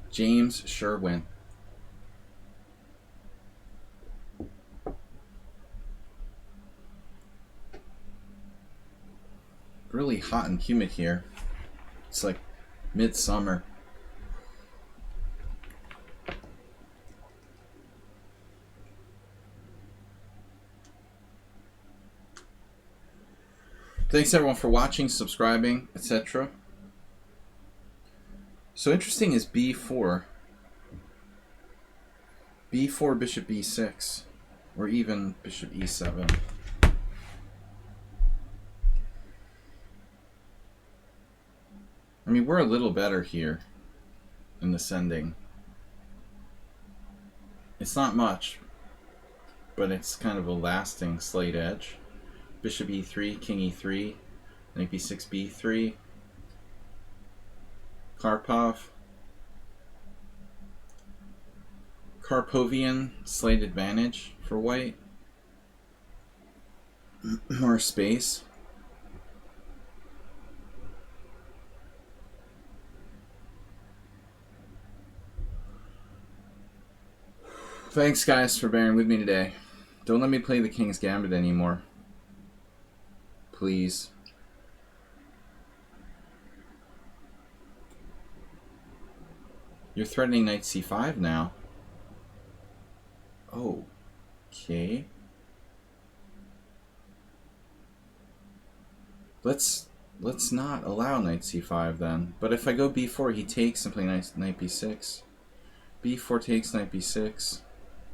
James Sherwin. Really hot and humid here. It's like midsummer. Thanks everyone for watching, subscribing, etc. So interesting is b4. b4, bishop e6, or even bishop e7. I mean, we're a little better here in the sending. It's not much. but it's kind of a lasting slight edge. Bishop e3, king e3, knight b6, b3. Karpovian slight advantage for white. More space. Thanks, guys, for bearing with me today. Don't let me play the King's Gambit anymore. Please. You're threatening knight c5 now. Oh. Okay. Let's not allow knight c5 then. But if I go b4, he takes and play knight b6. b4 takes knight b6.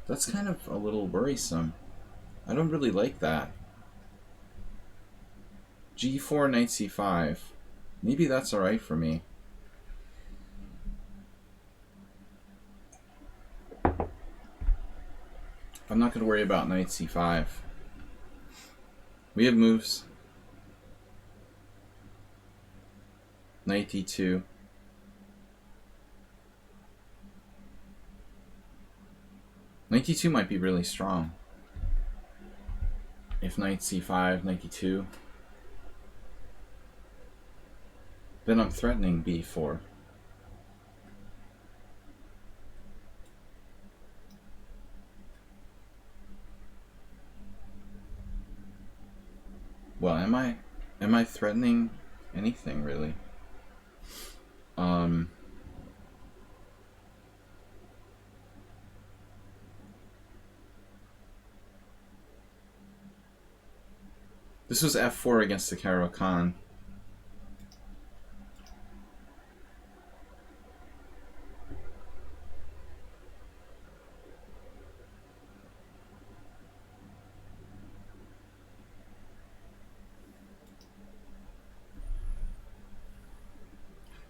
That's kind of a little worrisome. I don't really like that. g4, knight c5. Maybe that's alright for me. I'm not going to worry about knight c5. We have moves. Knight d2. Knight d2 might be really strong. If knight c5, knight d2. Then I'm threatening b4. Well, am I threatening anything really? This was f4 against the Caro-Kann.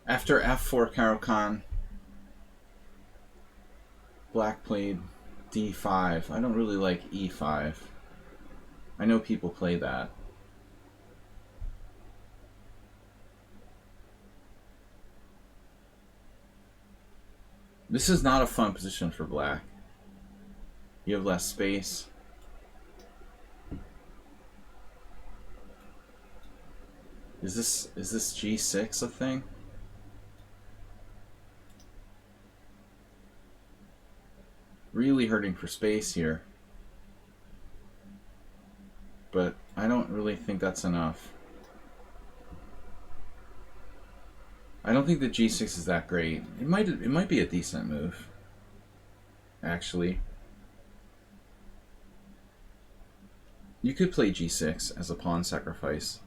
After f4 Caro-Kann, black played d5. I don't really like e5. I know people play that. This is not a fun position for black. You have less space. Is this g6 a thing? Really hurting for space here. But I don't really think that's enough. I don't think that g6 is that great. It might be a decent move, actually. You could play g6 as a pawn sacrifice.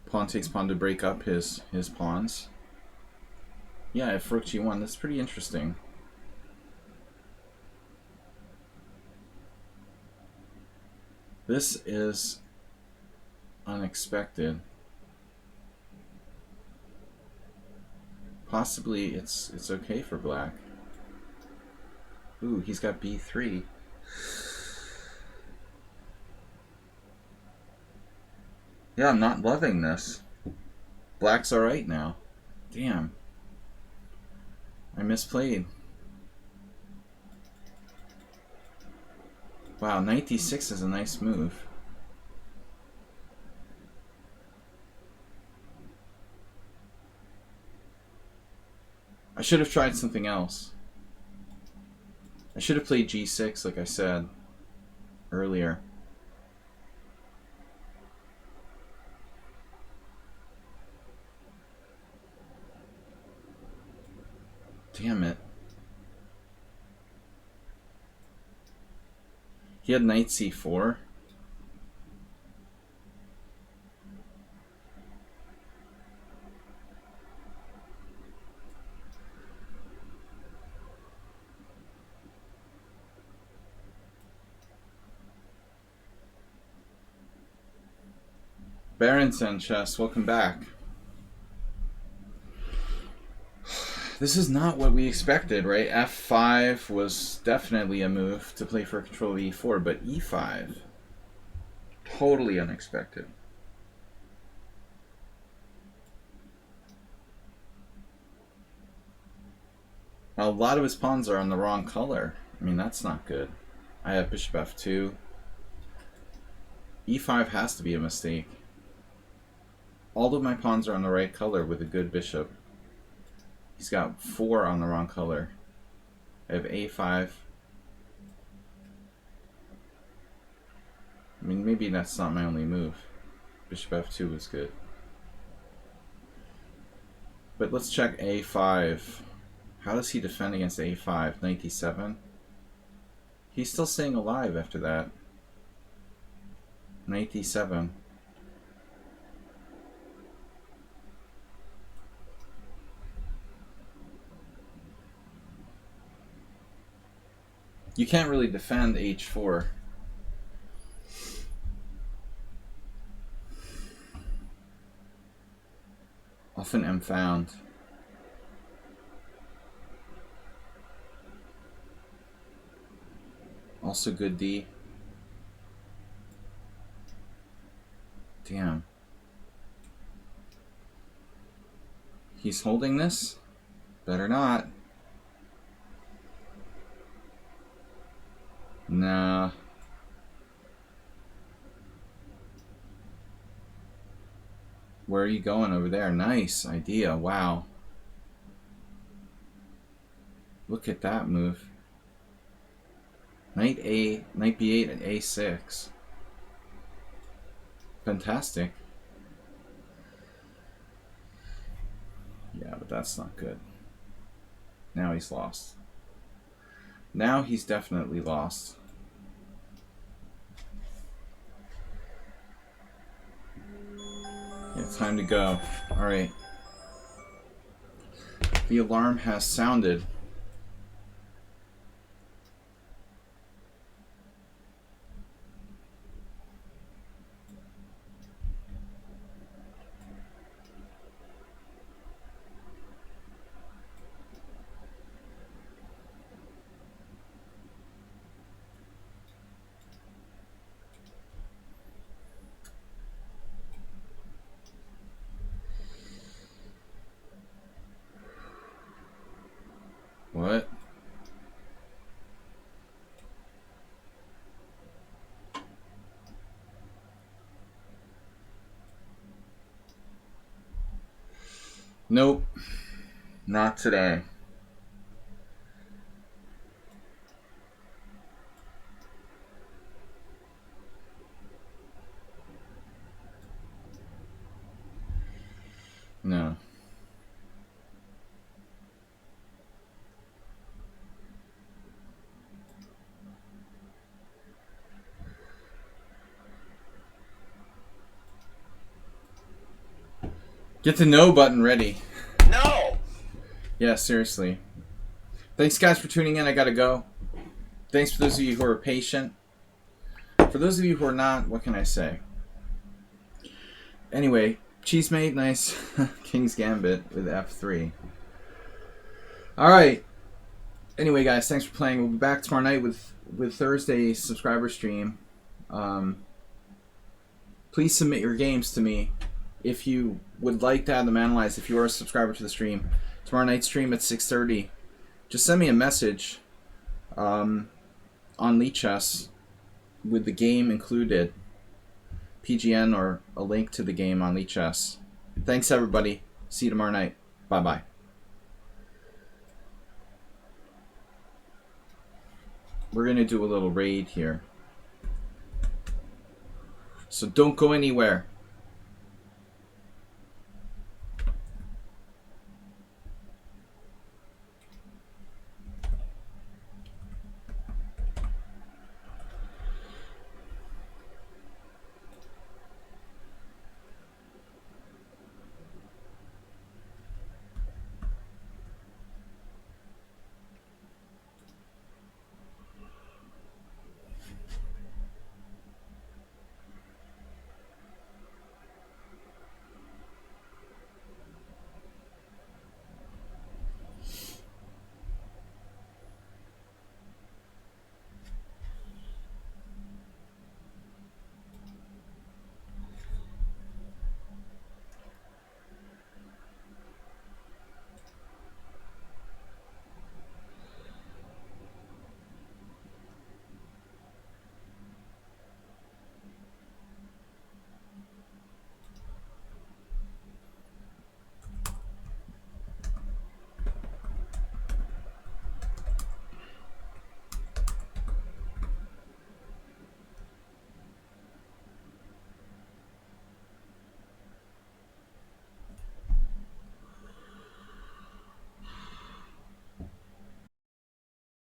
Pawn takes pawn to break up his pawns. Yeah, if rook g1, that's pretty interesting. This is unexpected. Possibly it's okay for black. Ooh, he's got b3. Yeah, I'm not loving this. Black's alright now. Damn. I misplayed. Wow, knight d6 is a nice move. I should have tried something else. I should have played g6 like I said earlier. Damn it. He had knight c4. Baron Chess, welcome back. This is not what we expected, right? F5 was definitely a move to play for control of E4, but E5, totally unexpected. A lot of his pawns are on the wrong color. I mean, that's not good. I have bishop F2. E5 has to be a mistake. All of my pawns are on the right color with a good bishop. He's got 4 on the wrong color. I have A5. I mean, maybe that's not my only move. Bishop F2 was good. But let's check A5. How does he defend against A5? Knight D7? He's still staying alive after that. Knight D7. You can't really defend H4. Often M found. Also good D. Damn. He's holding this? Better not. Nah. Where are you going over there? Nice idea. Wow. Look at that move. Knight B8 and A6. Fantastic. Yeah, but that's not good. Now he's lost. Now he's definitely lost. Yeah, time to go. Alright. The alarm has sounded. What? Nope. Not today. No. Get the no button ready. No! Yeah, seriously. Thanks, guys, for tuning in. I gotta go. Thanks for those of you who are patient. For those of you who are not, what can I say? Anyway, Cheesemate, nice. King's Gambit with F3. Alright. Anyway, guys, thanks for playing. We'll be back tomorrow night with Thursday's subscriber stream. Please submit your games to me if you would like to have them analyzed. If you are a subscriber to the stream, tomorrow night's stream at 6:30. Just send me a message on lichess with the game included, PGN or a link to the game on lichess. Thanks, everybody. See you tomorrow night. Bye-bye. We're going to do a little raid here. So don't go anywhere.